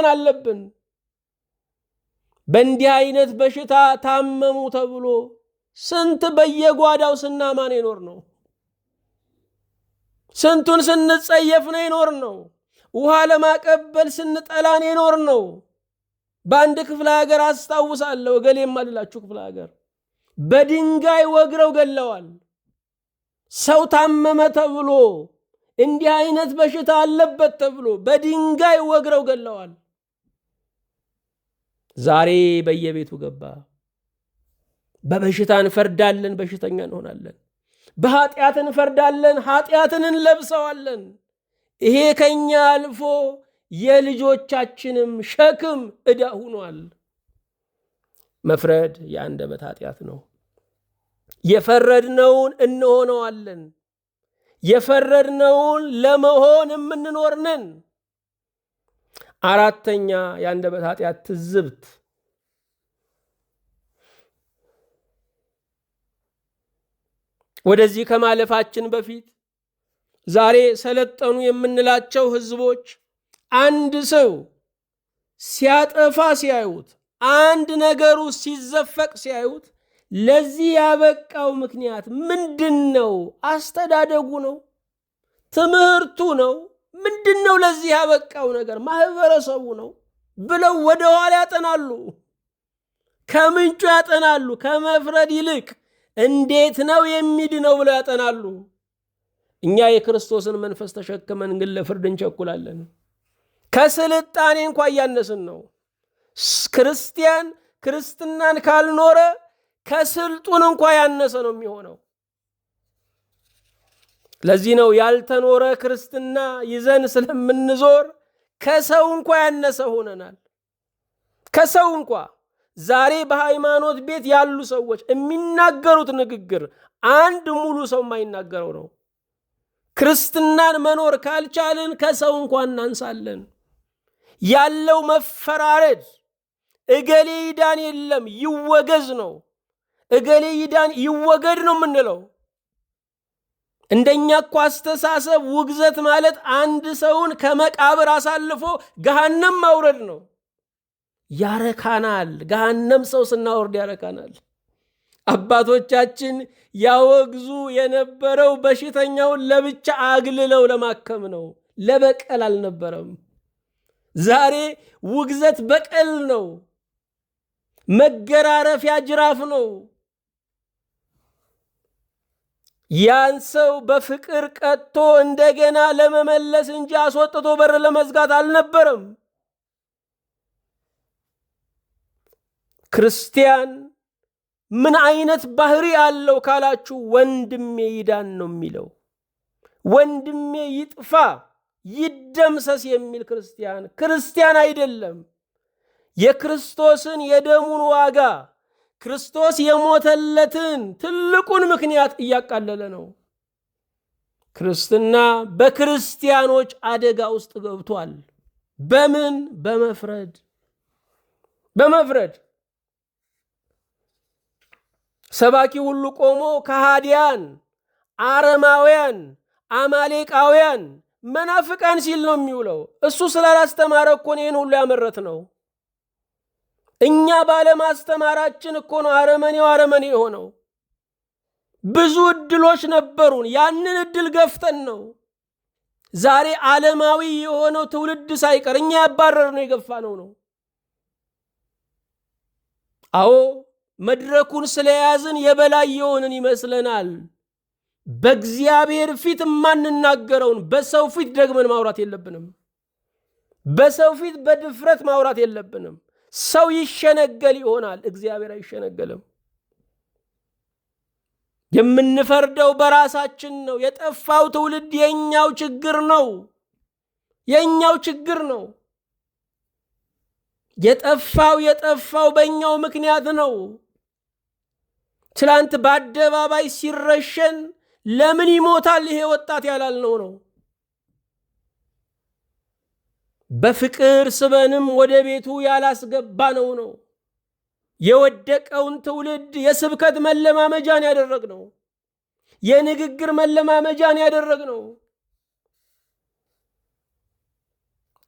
አለብን። በእንዲህ አይነት በሽታ ታመሙ ተብሎ ስንት በየጓዳው ስናማን የኖር ነው። ስንቱን ስንጸየፍ ነው የኖር ነው። ውሃ ለማቀበል ስንጠላን የኖር ነው። በአንድ ክፍለ ሀገር አስታውሳለሁ፣ እገሌ የማልላችሁ ክፍለ ሀገር በድንጋይ ወግረው ገለዋል። ሰው ታመመ ተብሎ እንዲህ አይነት በሽታ አለበት ተብሎ በድንጋይ ወግረው ገለዋል። ዛሬ በየቤቱ ገባ። በበሽታ እንፈርዳለን፣ በሽተኛ እንሆናለን። በኃጢአት እንፈርዳለን፣ ኃጢአትን እንለብሰዋለን። ይሄ ከኛ አልፎ የልጆቻችንም ሸክም ዕዳ ሆኗል። መፍረድ የአንደበት ኃጢአት ነው። የፈረድነውን እንሆነዋለን። የፈረድነውን ለመሆን የምንኖር ነን። 4ኛ የአንደበት ኃጢአት ትዝብት። ወደዚህ ከማለፋችን በፊት ዛሬ ሰለጠኑ የምንላቸው ህዝቦች አንድ ሰው ሲያጠፋ ሲያዩት፣ አንድ ነገሩ ሲዘፈቅ ሲያዩት ለዚህ ያበቃው ምክንያት ምንድነው? አስተዳደጉ ነው? ትምህርቱ ነው? ምንድነው ለዚህ ያበቃው ነገር? ማህበረሰቡ ነው ብለው ወደ ኋላ ያጠናሉ። ከምንጩ ያጠናሉ። ከመፍረድ ይልቅ እንዴት ነው የሚድነው ብለው ያጠናሉ። እኛ የክርስቶስን መንፈስ ተሸክመን ግን ለፍርድ እንቸኩላለን። ከስልጣኔ እንኳ እያነስን ነው። ክርስቲያን ክርስትናን ካልኖረ ከስልጡን እንኳ ያነሰ ነው የሚሆነው። ለዚህ ነው ያልተኖረ ክርስትና ይዘን ስለምንዞር ከሰው እንኳ ያነሰ ሆነናል። ከሰው እንኳ ዛሬ በሃይማኖት ቤት ያሉ ሰዎች የሚናገሩት ንግግር አንድ ሙሉ ሰው የማይናገረው ነው። ክርስትናን መኖር ካልቻልን ከሰው እንኳን እናንሳለን። ያለው መፈራረድ እገሌ ይዳን የለም ይወገዝ ነው። እገሌ ይዳን ይወገድ ነው የምንለው። እንደኛ እኮ አስተሳሰብ ውግዘት ማለት አንድ ሰውን ከመቃብር አሳልፎ ገሃነም ማውረድ ነው። ያረካናል። ገሃነም ሰው ስናወርድ ያረካናል። አባቶቻችን ያወግዙ የነበረው በሽተኛውን ለብቻ አግልለው ለማከም ነው፣ ለበቀል አልነበረም። ዛሬ ውግዘት በቀል ነው፣ መገራረፊያ ጅራፍ ነው። ያን ሰው በፍቅር ቀጥቶ እንደገና ለመመለስ እንጂ አስወጥቶ በር ለመዝጋት አልነበረም። ክርስቲያን ምን አይነት ባህሪ አለው ካላችሁ፣ ወንድሜ ይዳን ነው የሚለው። ወንድሜ ይጥፋ ይደምሰስ የሚል ክርስቲያን አይደለም። የክርስቶስን የደሙን ዋጋ ክርስቶስ የሞተለትን ትልቁን ምክንያት እያቃለለ ነው። ክርስትና በክርስቲያኖች አደጋ ውስጥ ገብቷል። በምን? በመፍረድ ሰባኪ ሁሉ ቆሞ ከሃዲያን አረማውያን፣ አማሌቃውያን፣ መናፍቃን ሲል ነው የሚውለው። እሱ ስላላስተማረ እኮ ነው ይህን ሁሉ ያመረት ነው። እኛ ባለማስተማራችን እኮ ነው አረመኔው አረመኔ የሆነው። ብዙ እድሎች ነበሩን፣ ያንን እድል ገፍተን ነው ዛሬ ዓለማዊ የሆነው ትውልድ ሳይቀር እኛ ያባረር ነው የገፋ ነው። አዎ መድረኩን ስለያዝን የበላይ የሆንን ይመስለናል። በእግዚአብሔር ፊት የማንናገረውን በሰው ፊት ደግመን ማውራት የለብንም። በሰው ፊት በድፍረት ማውራት የለብንም። ሰው ይሸነገል ይሆናል፣ እግዚአብሔር አይሸነገልም። የምንፈርደው በራሳችን ነው። የጠፋው ትውልድ የኛው ችግር ነው። የኛው ችግር ነው። የጠፋው በእኛው ምክንያት ነው። ትላንት በአደባባይ ሲረሸን ለምን ይሞታል ይሄ ወጣት ያላልነው ነው። በፍቅር ስበንም ወደ ቤቱ ያላስገባነው ነው። የወደቀውን ትውልድ የስብከት መለማመጃን ያደረግነው፣ የንግግር መለማመጃን ያደረግነው።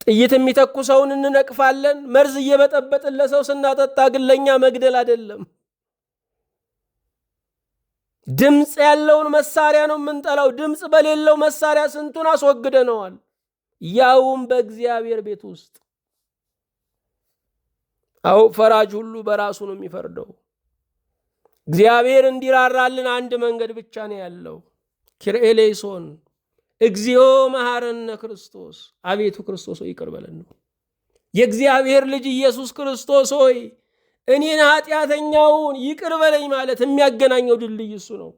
ጥይት የሚተኩሰውን እንነቅፋለን። መርዝ እየበጠበጥን ለሰው ስናጠጣ ግን ለኛ መግደል አይደለም። ድምፅ ያለውን መሳሪያ ነው የምንጠላው። ድምፅ በሌለው መሳሪያ ስንቱን አስወግደነዋል፣ ያውም በእግዚአብሔር ቤት ውስጥ። አዎ ፈራጅ ሁሉ በራሱ ነው የሚፈርደው። እግዚአብሔር እንዲራራልን አንድ መንገድ ብቻ ነው ያለው። ኪርኤሌሶን እግዚኦ መሐረነ ክርስቶስ፣ አቤቱ ክርስቶስ ሆይ ይቅር በለን ነው። የእግዚአብሔር ልጅ ኢየሱስ ክርስቶስ ሆይ እኔን ኃጢአተኛውን ይቅር በለኝ ማለት የሚያገናኘው ድልድይ እሱ ነው።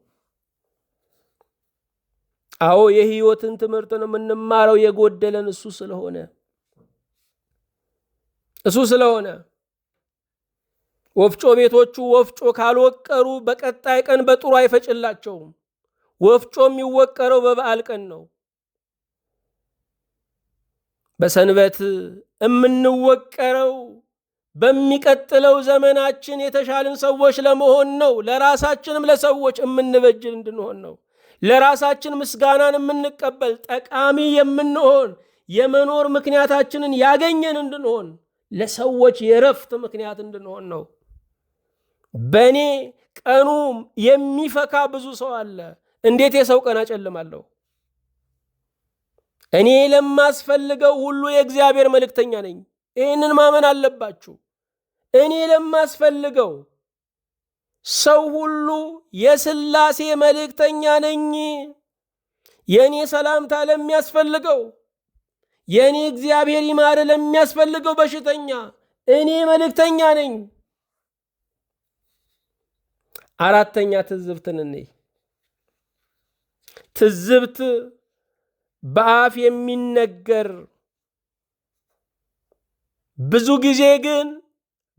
አዎ የህይወትን ትምህርት ነው የምንማረው፣ የጎደለን እሱ ስለሆነ ወፍጮ ቤቶቹ ወፍጮ ካልወቀሩ በቀጣይ ቀን በጥሩ አይፈጭላቸውም። ወፍጮ የሚወቀረው በበዓል ቀን ነው። በሰንበት የምንወቀረው በሚቀጥለው ዘመናችን የተሻልን ሰዎች ለመሆን ነው። ለራሳችንም ለሰዎች የምንበጅል እንድንሆን ነው። ለራሳችን ምስጋናን የምንቀበል ጠቃሚ የምንሆን የመኖር ምክንያታችንን ያገኘን እንድንሆን፣ ለሰዎች የረፍት ምክንያት እንድንሆን ነው። በእኔ ቀኑ የሚፈካ ብዙ ሰው አለ። እንዴት የሰው ቀን አጨልማለሁ? እኔ ለማስፈልገው ሁሉ የእግዚአብሔር መልእክተኛ ነኝ። ይህንን ማመን አለባችሁ። እኔ ለማስፈልገው ሰው ሁሉ የሥላሴ መልእክተኛ ነኝ። የእኔ ሰላምታ ለሚያስፈልገው፣ የእኔ እግዚአብሔር ይማር ለሚያስፈልገው በሽተኛ እኔ መልእክተኛ ነኝ። አራተኛ ትዝብትን እንይ። ትዝብት በአፍ የሚነገር ብዙ ጊዜ ግን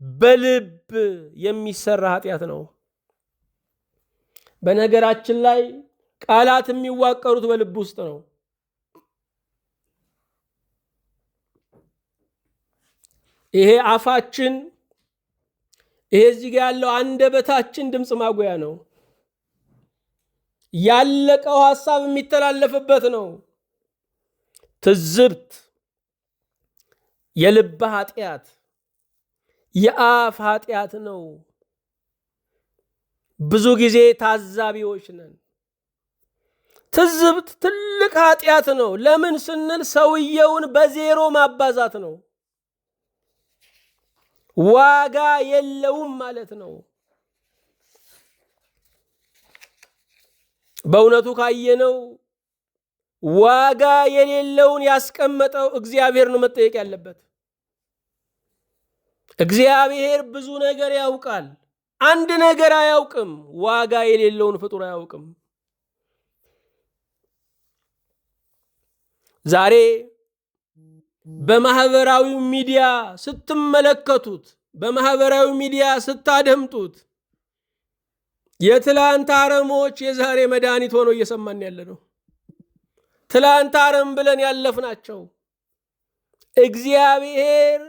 በልብ የሚሰራ ኃጢአት ነው። በነገራችን ላይ ቃላት የሚዋቀሩት በልብ ውስጥ ነው። ይሄ አፋችን፣ ይሄ እዚህ ጋር ያለው አንደበታችን ድምፅ ማጉያ ነው። ያለቀው ሐሳብ የሚተላለፍበት ነው። ትዝብት የልብ ኃጢአት፣ የአፍ ኃጢአት ነው። ብዙ ጊዜ ታዛቢዎች ነን። ትዝብት ትልቅ ኃጢአት ነው። ለምን ስንል ሰውየውን በዜሮ ማባዛት ነው። ዋጋ የለውም ማለት ነው። በእውነቱ ካየነው ዋጋ የሌለውን ያስቀመጠው እግዚአብሔር ነው መጠየቅ ያለበት። እግዚአብሔር ብዙ ነገር ያውቃል፣ አንድ ነገር አያውቅም። ዋጋ የሌለውን ፍጡር አያውቅም። ዛሬ በማህበራዊ ሚዲያ ስትመለከቱት፣ በማህበራዊ ሚዲያ ስታደምጡት የትላንት አረሞች የዛሬ መድኃኒት ሆኖ እየሰማን ያለ ነው። ትላንት አረም ብለን ያለፍናቸው እግዚአብሔር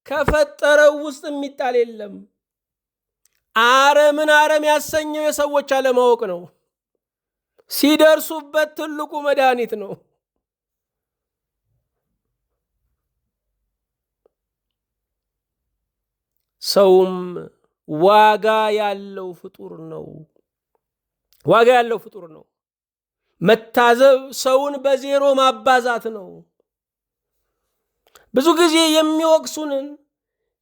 ከፈጠረው ውስጥ የሚጣል የለም። አረምን አረም ያሰኘው የሰዎች አለማወቅ ነው። ሲደርሱበት ትልቁ መድኃኒት ነው። ሰውም ዋጋ ያለው ፍጡር ነው። ዋጋ ያለው ፍጡር ነው። መታዘብ ሰውን በዜሮ ማባዛት ነው። ብዙ ጊዜ የሚወቅሱንን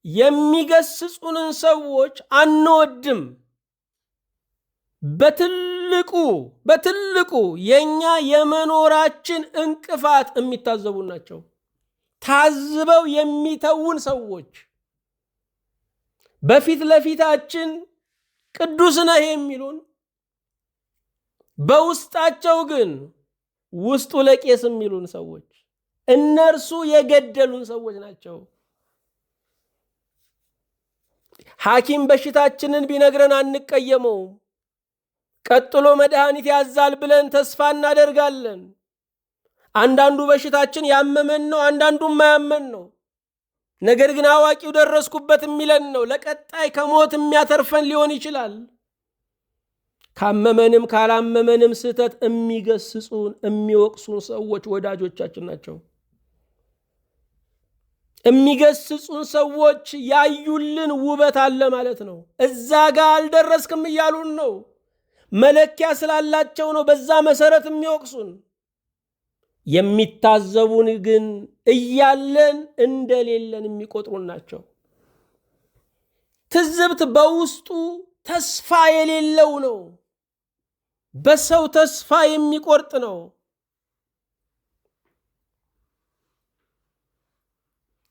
የሚገስጹንን ሰዎች አንወድም። በትልቁ የኛ የመኖራችን እንቅፋት የሚታዘቡ ናቸው። ታዝበው የሚተውን ሰዎች በፊት ለፊታችን ቅዱስ ነህ የሚሉን፣ በውስጣቸው ግን ውስጡ ለቄስ የሚሉን ሰዎች፣ እነርሱ የገደሉን ሰዎች ናቸው። ሐኪም በሽታችንን ቢነግረን አንቀየመው። ቀጥሎ መድኃኒት ያዛል ብለን ተስፋ እናደርጋለን። አንዳንዱ በሽታችን ያመመን ነው፣ አንዳንዱ ማያመን ነው። ነገር ግን አዋቂው ደረስኩበት የሚለን ነው። ለቀጣይ ከሞት የሚያተርፈን ሊሆን ይችላል። ካመመንም ካላመመንም ስህተት የሚገስጹን የሚወቅሱን ሰዎች ወዳጆቻችን ናቸው። የሚገስጹን ሰዎች ያዩልን ውበት አለ ማለት ነው። እዛ ጋር አልደረስክም እያሉን ነው። መለኪያ ስላላቸው ነው በዛ መሰረት የሚወቅሱን። የሚታዘቡን ግን እያለን እንደሌለን የሚቆጥሩን ናቸው። ትዝብት በውስጡ ተስፋ የሌለው ነው። በሰው ተስፋ የሚቆርጥ ነው።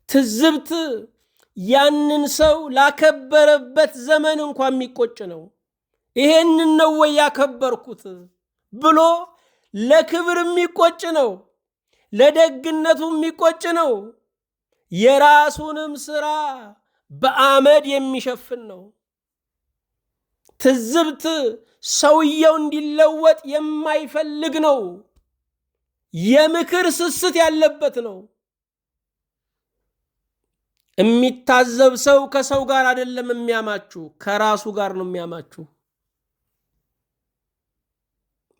ትዝብት ያንን ሰው ላከበረበት ዘመን እንኳን የሚቆጭ ነው። ይሄንን ነው ወይ ያከበርኩት ብሎ ለክብር የሚቆጭ ነው። ለደግነቱ የሚቆጭ ነው። የራሱንም ስራ በአመድ የሚሸፍን ነው። ትዝብት ሰውየው እንዲለወጥ የማይፈልግ ነው። የምክር ስስት ያለበት ነው። የሚታዘብ ሰው ከሰው ጋር አይደለም የሚያማችሁ፣ ከራሱ ጋር ነው የሚያማችሁ።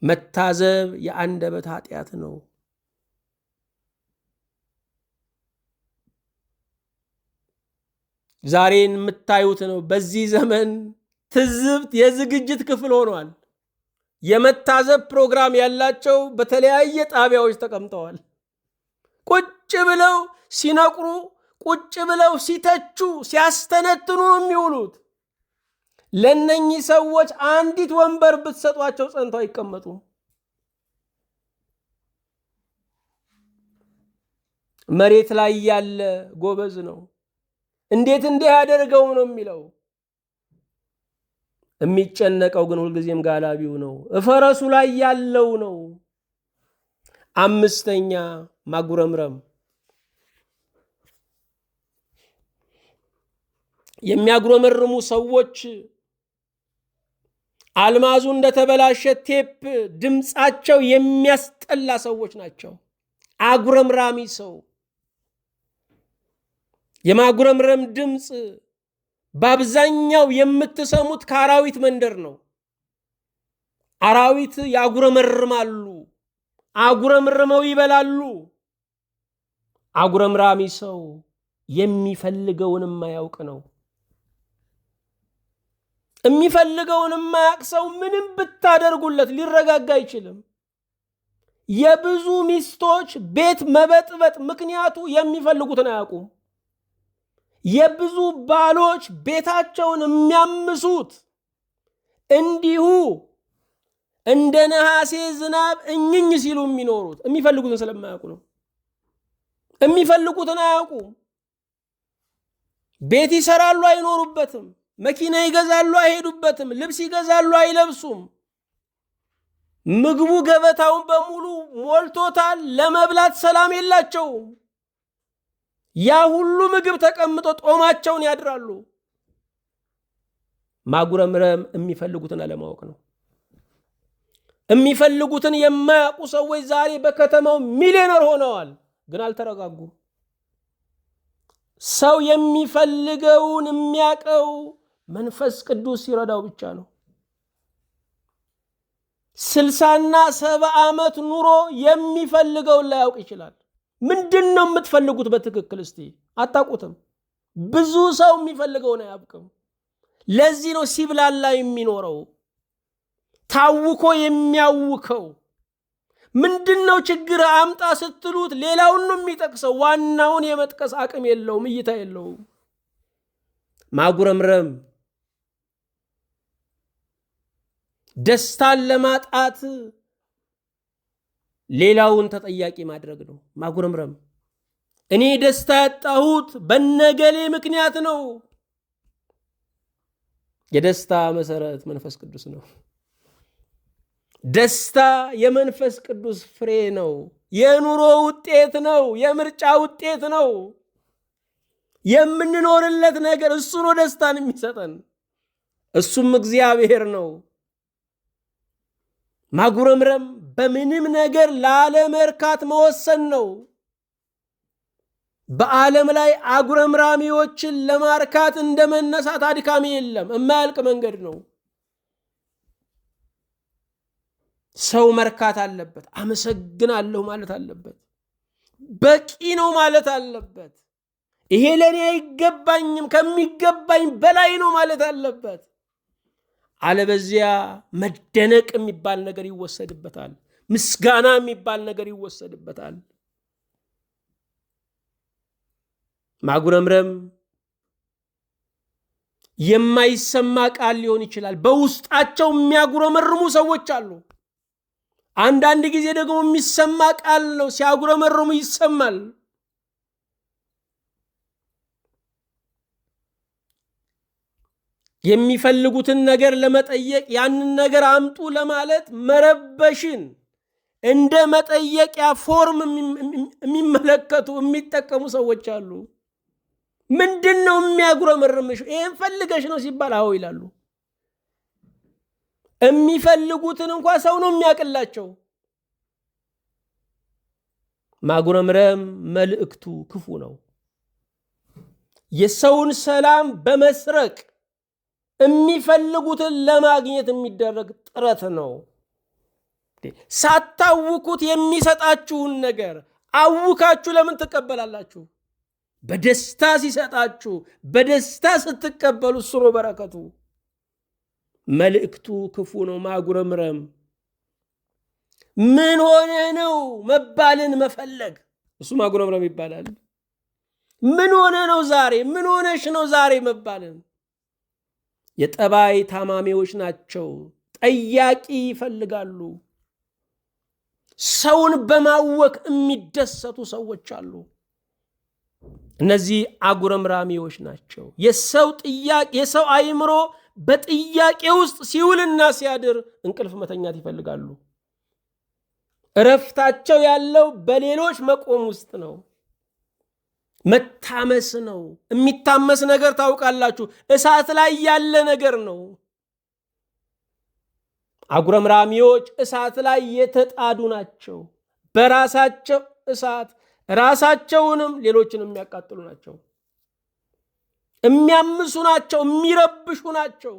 መታዘብ የአንደበት ኃጢአት ነው። ዛሬን የምታዩት ነው። በዚህ ዘመን ትዝብት የዝግጅት ክፍል ሆኗል። የመታዘብ ፕሮግራም ያላቸው በተለያየ ጣቢያዎች ተቀምጠዋል። ቁጭ ብለው ሲነቁሩ፣ ቁጭ ብለው ሲተቹ፣ ሲያስተነትኑ ነው የሚውሉት። ለነኚህ ሰዎች አንዲት ወንበር ብትሰጧቸው ጸንተው አይቀመጡም። መሬት ላይ ያለ ጎበዝ ነው። እንዴት እንዲህ ያደርገው ነው የሚለው። የሚጨነቀው ግን ሁልጊዜም ጋላቢው ነው፣ ፈረሱ ላይ ያለው ነው። አምስተኛ ማጉረምረም። የሚያጉረመርሙ ሰዎች አልማዙ እንደተበላሸ ቴፕ ድምፃቸው የሚያስጠላ ሰዎች ናቸው። አጉረምራሚ ሰው የማጉረምረም ድምፅ በአብዛኛው የምትሰሙት ከአራዊት መንደር ነው። አራዊት ያጉረመርማሉ፣ አጉረምርመው ይበላሉ። አጉረምራሚ ሰው የሚፈልገውን የማያውቅ ነው። የሚፈልገውን የማያውቅ ሰው ምንም ብታደርጉለት ሊረጋጋ አይችልም። የብዙ ሚስቶች ቤት መበጥበጥ ምክንያቱ የሚፈልጉትን አያውቁም። የብዙ ባሎች ቤታቸውን የሚያምሱት እንዲሁ እንደ ነሐሴ ዝናብ እኝኝ ሲሉ የሚኖሩት የሚፈልጉትን ስለማያውቁ ነው። የሚፈልጉትን አያውቁም። ቤት ይሰራሉ፣ አይኖሩበትም። መኪና ይገዛሉ፣ አይሄዱበትም። ልብስ ይገዛሉ፣ አይለብሱም። ምግቡ ገበታውን በሙሉ ሞልቶታል። ለመብላት ሰላም የላቸውም። ያ ሁሉ ምግብ ተቀምጦ ጦማቸውን ያድራሉ። ማጉረምረም የሚፈልጉትን አለማወቅ ነው። የሚፈልጉትን የማያውቁ ሰዎች ዛሬ በከተማው ሚሊዮነር ሆነዋል፣ ግን አልተረጋጉም። ሰው የሚፈልገውን የሚያውቀው መንፈስ ቅዱስ ሲረዳው ብቻ ነው። 60 እና 70 ዓመት ኑሮ የሚፈልገውን ላያውቅ ይችላል። ምንድነው የምትፈልጉት በትክክል? እስቲ አታውቁትም። ብዙ ሰው የሚፈልገውን አያውቅም። ለዚህ ነው ሲብላላ የሚኖረው፣ ታውኮ የሚያውከው። ምንድነው ችግር አምጣ ስትሉት ሌላውን ነው የሚጠቅሰው። ዋናውን የመጥቀስ አቅም የለውም፣ እይታ የለውም። ማጉረምረም ደስታን ለማጣት ሌላውን ተጠያቂ ማድረግ ነው። ማጉረምረም እኔ ደስታ ያጣሁት በነገሌ ምክንያት ነው። የደስታ መሰረት መንፈስ ቅዱስ ነው። ደስታ የመንፈስ ቅዱስ ፍሬ ነው። የኑሮ ውጤት ነው። የምርጫ ውጤት ነው። የምንኖርለት ነገር እሱ ነው ደስታን የሚሰጠን፣ እሱም እግዚአብሔር ነው። ማጉረምረም በምንም ነገር ላለመርካት መወሰን ነው። በዓለም ላይ አጉረምራሚዎችን ለማርካት እንደ መነሳት አድካሚ የለም፣ የማያልቅ መንገድ ነው። ሰው መርካት አለበት። አመሰግናለሁ ማለት አለበት። በቂ ነው ማለት አለበት። ይሄ ለኔ አይገባኝም፣ ከሚገባኝ በላይ ነው ማለት አለበት። አለበዚያ መደነቅ የሚባል ነገር ይወሰድበታል። ምስጋና የሚባል ነገር ይወሰድበታል። ማጉረምረም የማይሰማ ቃል ሊሆን ይችላል። በውስጣቸው የሚያጉረመርሙ ሰዎች አሉ። አንዳንድ ጊዜ ደግሞ የሚሰማ ቃል ነው፣ ሲያጉረመርሙ ይሰማል። የሚፈልጉትን ነገር ለመጠየቅ ያንን ነገር አምጡ ለማለት መረበሽን እንደ መጠየቂያ ፎርም የሚመለከቱ የሚጠቀሙ ሰዎች አሉ። ምንድነው የሚያጉረመርምሽ? ይሄን ፈልገሽ ነው ሲባል አዎ ይላሉ። የሚፈልጉትን እንኳን ሰው ነው የሚያቅላቸው። ማጉረምረም መልእክቱ ክፉ ነው። የሰውን ሰላም በመስረቅ የሚፈልጉትን ለማግኘት የሚደረግ ጥረት ነው። ሳታውኩት የሚሰጣችሁን ነገር አውካችሁ ለምን ትቀበላላችሁ? በደስታ ሲሰጣችሁ፣ በደስታ ስትቀበሉ እሱ ነው በረከቱ። መልእክቱ ክፉ ነው። ማጉረምረም ምን ሆነ ነው መባልን መፈለግ፣ እሱ ማጉረምረም ይባላል። ምን ሆነ ነው ዛሬ፣ ምን ሆነሽ ነው ዛሬ መባልን። የጠባይ ታማሚዎች ናቸው። ጠያቂ ይፈልጋሉ። ሰውን በማወክ የሚደሰቱ ሰዎች አሉ። እነዚህ አጉረምራሚዎች ናቸው። የሰው አእምሮ በጥያቄ ውስጥ ሲውልና ሲያድር እንቅልፍ መተኛት ይፈልጋሉ። እረፍታቸው ያለው በሌሎች መቆም ውስጥ ነው። መታመስ ነው። የሚታመስ ነገር ታውቃላችሁ፣ እሳት ላይ ያለ ነገር ነው። አጉረምራሚዎች እሳት ላይ የተጣዱ ናቸው። በራሳቸው እሳት ራሳቸውንም ሌሎችን የሚያቃጥሉ ናቸው። የሚያምሱ ናቸው። የሚረብሹ ናቸው።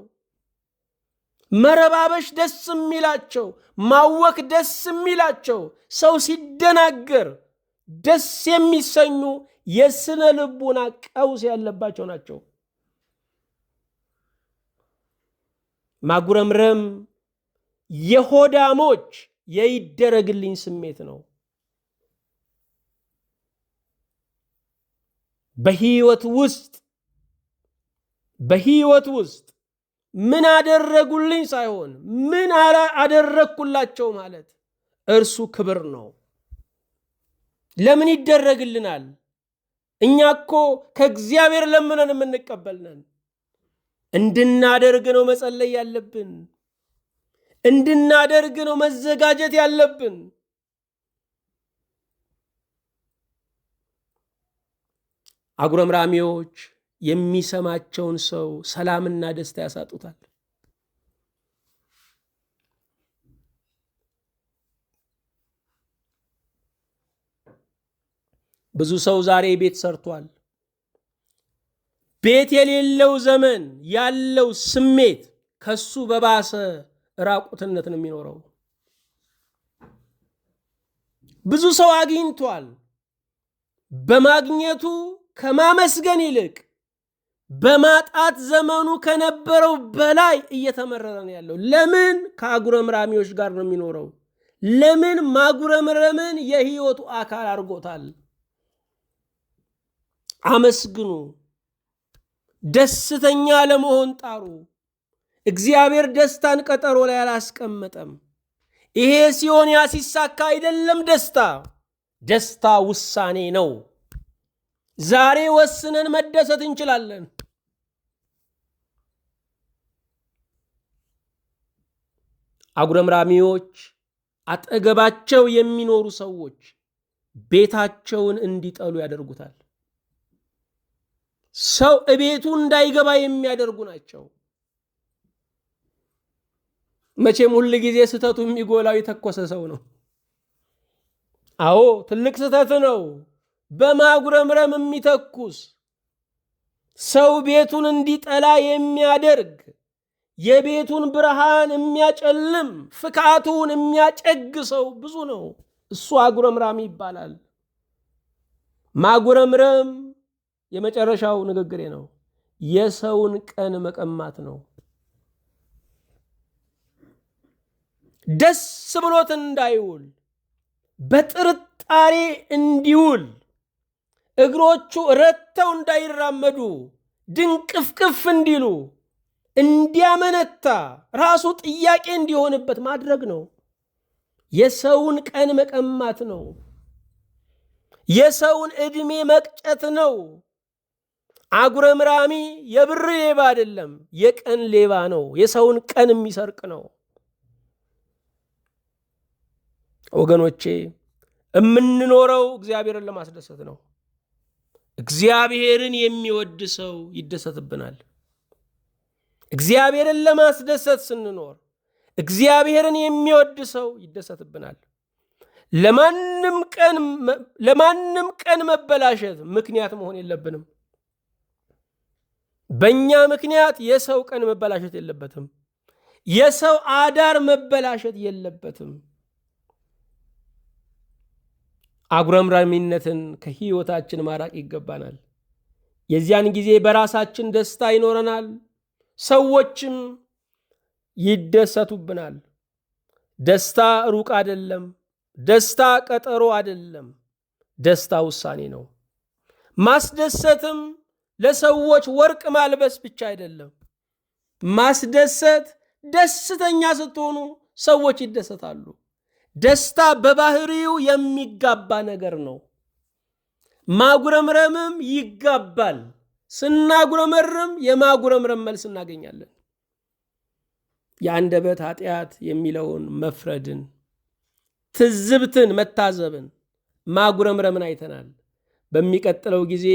መረባበሽ ደስ የሚላቸው፣ ማወክ ደስ የሚላቸው፣ ሰው ሲደናገር ደስ የሚሰኙ የስነ ልቡና ቀውስ ያለባቸው ናቸው። ማጉረምረም የሆዳሞች የይደረግልኝ ስሜት ነው። በህይወት ውስጥ ምን አደረጉልኝ ሳይሆን ምን አደረግኩላቸው ማለት እርሱ ክብር ነው። ለምን ይደረግልናል? እኛ እኮ ከእግዚአብሔር ለምነን የምንቀበልነን። እንድናደርግ ነው መጸለይ ያለብን። እንድናደርግ ነው መዘጋጀት ያለብን። አጉረምራሚዎች የሚሰማቸውን ሰው ሰላምና ደስታ ያሳጡታል። ብዙ ሰው ዛሬ ቤት ሰርቷል። ቤት የሌለው ዘመን ያለው ስሜት ከሱ በባሰ ራቁትነት ነው የሚኖረው። ብዙ ሰው አግኝቷል። በማግኘቱ ከማመስገን ይልቅ በማጣት ዘመኑ ከነበረው በላይ እየተመረረ ነው ያለው። ለምን? ከአጉረምራሚዎች ጋር ነው የሚኖረው። ለምን? ማጉረምረምን የህይወቱ አካል አድርጎታል። አመስግኑ፣ ደስተኛ ለመሆን ጣሩ። እግዚአብሔር ደስታን ቀጠሮ ላይ አላስቀመጠም። ይሄ ሲሆን ያ ሲሳካ አይደለም ደስታ። ደስታ ውሳኔ ነው። ዛሬ ወስነን መደሰት እንችላለን። አጉረምራሚዎች፣ አጠገባቸው የሚኖሩ ሰዎች ቤታቸውን እንዲጠሉ ያደርጉታል። ሰው እቤቱ እንዳይገባ የሚያደርጉ ናቸው። መቼም ሁል ጊዜ ስህተቱ የሚጎላው የተኮሰ ሰው ነው። አዎ ትልቅ ስህተት ነው። በማጉረምረም የሚተኩስ ሰው ቤቱን እንዲጠላ የሚያደርግ የቤቱን ብርሃን የሚያጨልም ፍካቱን የሚያጨግ ሰው ብዙ ነው። እሱ አጉረምራሚ ይባላል። ማጉረምረም የመጨረሻው ንግግሬ ነው። የሰውን ቀን መቀማት ነው። ደስ ብሎት እንዳይውል በጥርጣሬ እንዲውል እግሮቹ ረተው እንዳይራመዱ ድንቅፍቅፍ እንዲሉ እንዲያመነታ ራሱ ጥያቄ እንዲሆንበት ማድረግ ነው። የሰውን ቀን መቀማት ነው። የሰውን ዕድሜ መቅጨት ነው። አጉረምራሚ የብር ሌባ አይደለም፣ የቀን ሌባ ነው። የሰውን ቀን የሚሰርቅ ነው። ወገኖቼ የምንኖረው እግዚአብሔርን ለማስደሰት ነው። እግዚአብሔርን የሚወድ ሰው ይደሰትብናል። እግዚአብሔርን ለማስደሰት ስንኖር እግዚአብሔርን የሚወድ ሰው ይደሰትብናል። ለማንም ቀን መበላሸት ምክንያት መሆን የለብንም። በእኛ ምክንያት የሰው ቀን መበላሸት የለበትም። የሰው አዳር መበላሸት የለበትም። አጉረምራሚነትን ከህይወታችን ማራቅ ይገባናል። የዚያን ጊዜ በራሳችን ደስታ ይኖረናል፣ ሰዎችም ይደሰቱብናል። ደስታ ሩቅ አይደለም። ደስታ ቀጠሮ አይደለም። ደስታ ውሳኔ ነው። ማስደሰትም ለሰዎች ወርቅ ማልበስ ብቻ አይደለም። ማስደሰት ደስተኛ ስትሆኑ ሰዎች ይደሰታሉ። ደስታ በባህሪው የሚጋባ ነገር ነው። ማጉረምረምም ይጋባል። ስናጉረመርም የማጉረምረም መልስ እናገኛለን። የአንደበት ኃጢአት የሚለውን መፍረድን፣ ትዝብትን፣ መታዘብን፣ ማጉረምረምን አይተናል። በሚቀጥለው ጊዜ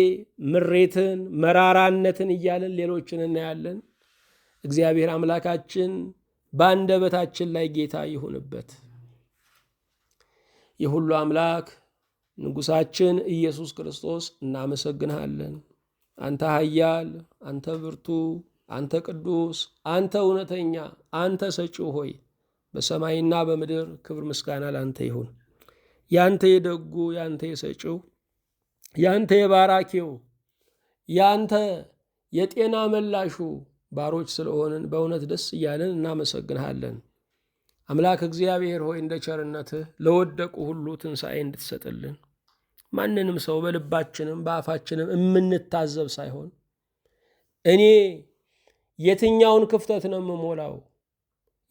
ምሬትን፣ መራራነትን እያለን ሌሎችን እናያለን። እግዚአብሔር አምላካችን በአንደበታችን ላይ ጌታ ይሁንበት። የሁሉ አምላክ ንጉሳችን ኢየሱስ ክርስቶስ እናመሰግንሃለን። አንተ ኃያል፣ አንተ ብርቱ፣ አንተ ቅዱስ፣ አንተ እውነተኛ፣ አንተ ሰጪው ሆይ በሰማይና በምድር ክብር ምስጋና ላንተ ይሁን። ያንተ የደጉ፣ ያንተ የሰጪው፣ ያንተ የባራኪው፣ ያንተ የጤና መላሹ ባሮች ስለሆንን በእውነት ደስ እያለን እናመሰግንሃለን። አምላክ እግዚአብሔር ሆይ እንደ ቸርነትህ ለወደቁ ሁሉ ትንሣኤ እንድትሰጥልን ማንንም ሰው በልባችንም በአፋችንም የምንታዘብ ሳይሆን እኔ የትኛውን ክፍተት ነው የምሞላው፣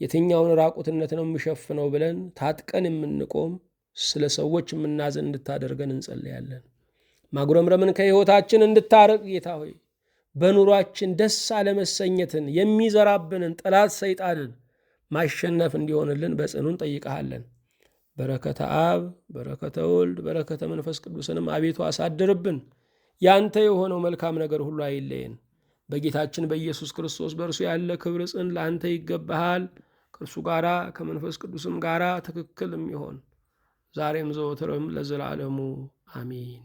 የትኛውን ራቁትነት ነው የምሸፍነው ብለን ታጥቀን የምንቆም ስለ ሰዎች የምናዝን እንድታደርገን እንጸልያለን። ማጉረምረምን ከሕይወታችን እንድታርቅ ጌታ ሆይ በኑሯችን ደስ አለመሰኘትን የሚዘራብንን ጠላት ሰይጣንን ማሸነፍ እንዲሆንልን በጽኑ እንጠይቀሃለን። በረከተ አብ፣ በረከተ ወልድ፣ በረከተ መንፈስ ቅዱስንም አቤቱ አሳድርብን። ያንተ የሆነው መልካም ነገር ሁሉ አይለየን። በጌታችን በኢየሱስ ክርስቶስ በእርሱ ያለ ክብር ጽን ለአንተ ይገባሃል። ከእርሱ ጋራ ከመንፈስ ቅዱስም ጋራ ትክክል የሚሆን ዛሬም ዘወትርም ለዘላለሙ አሚን።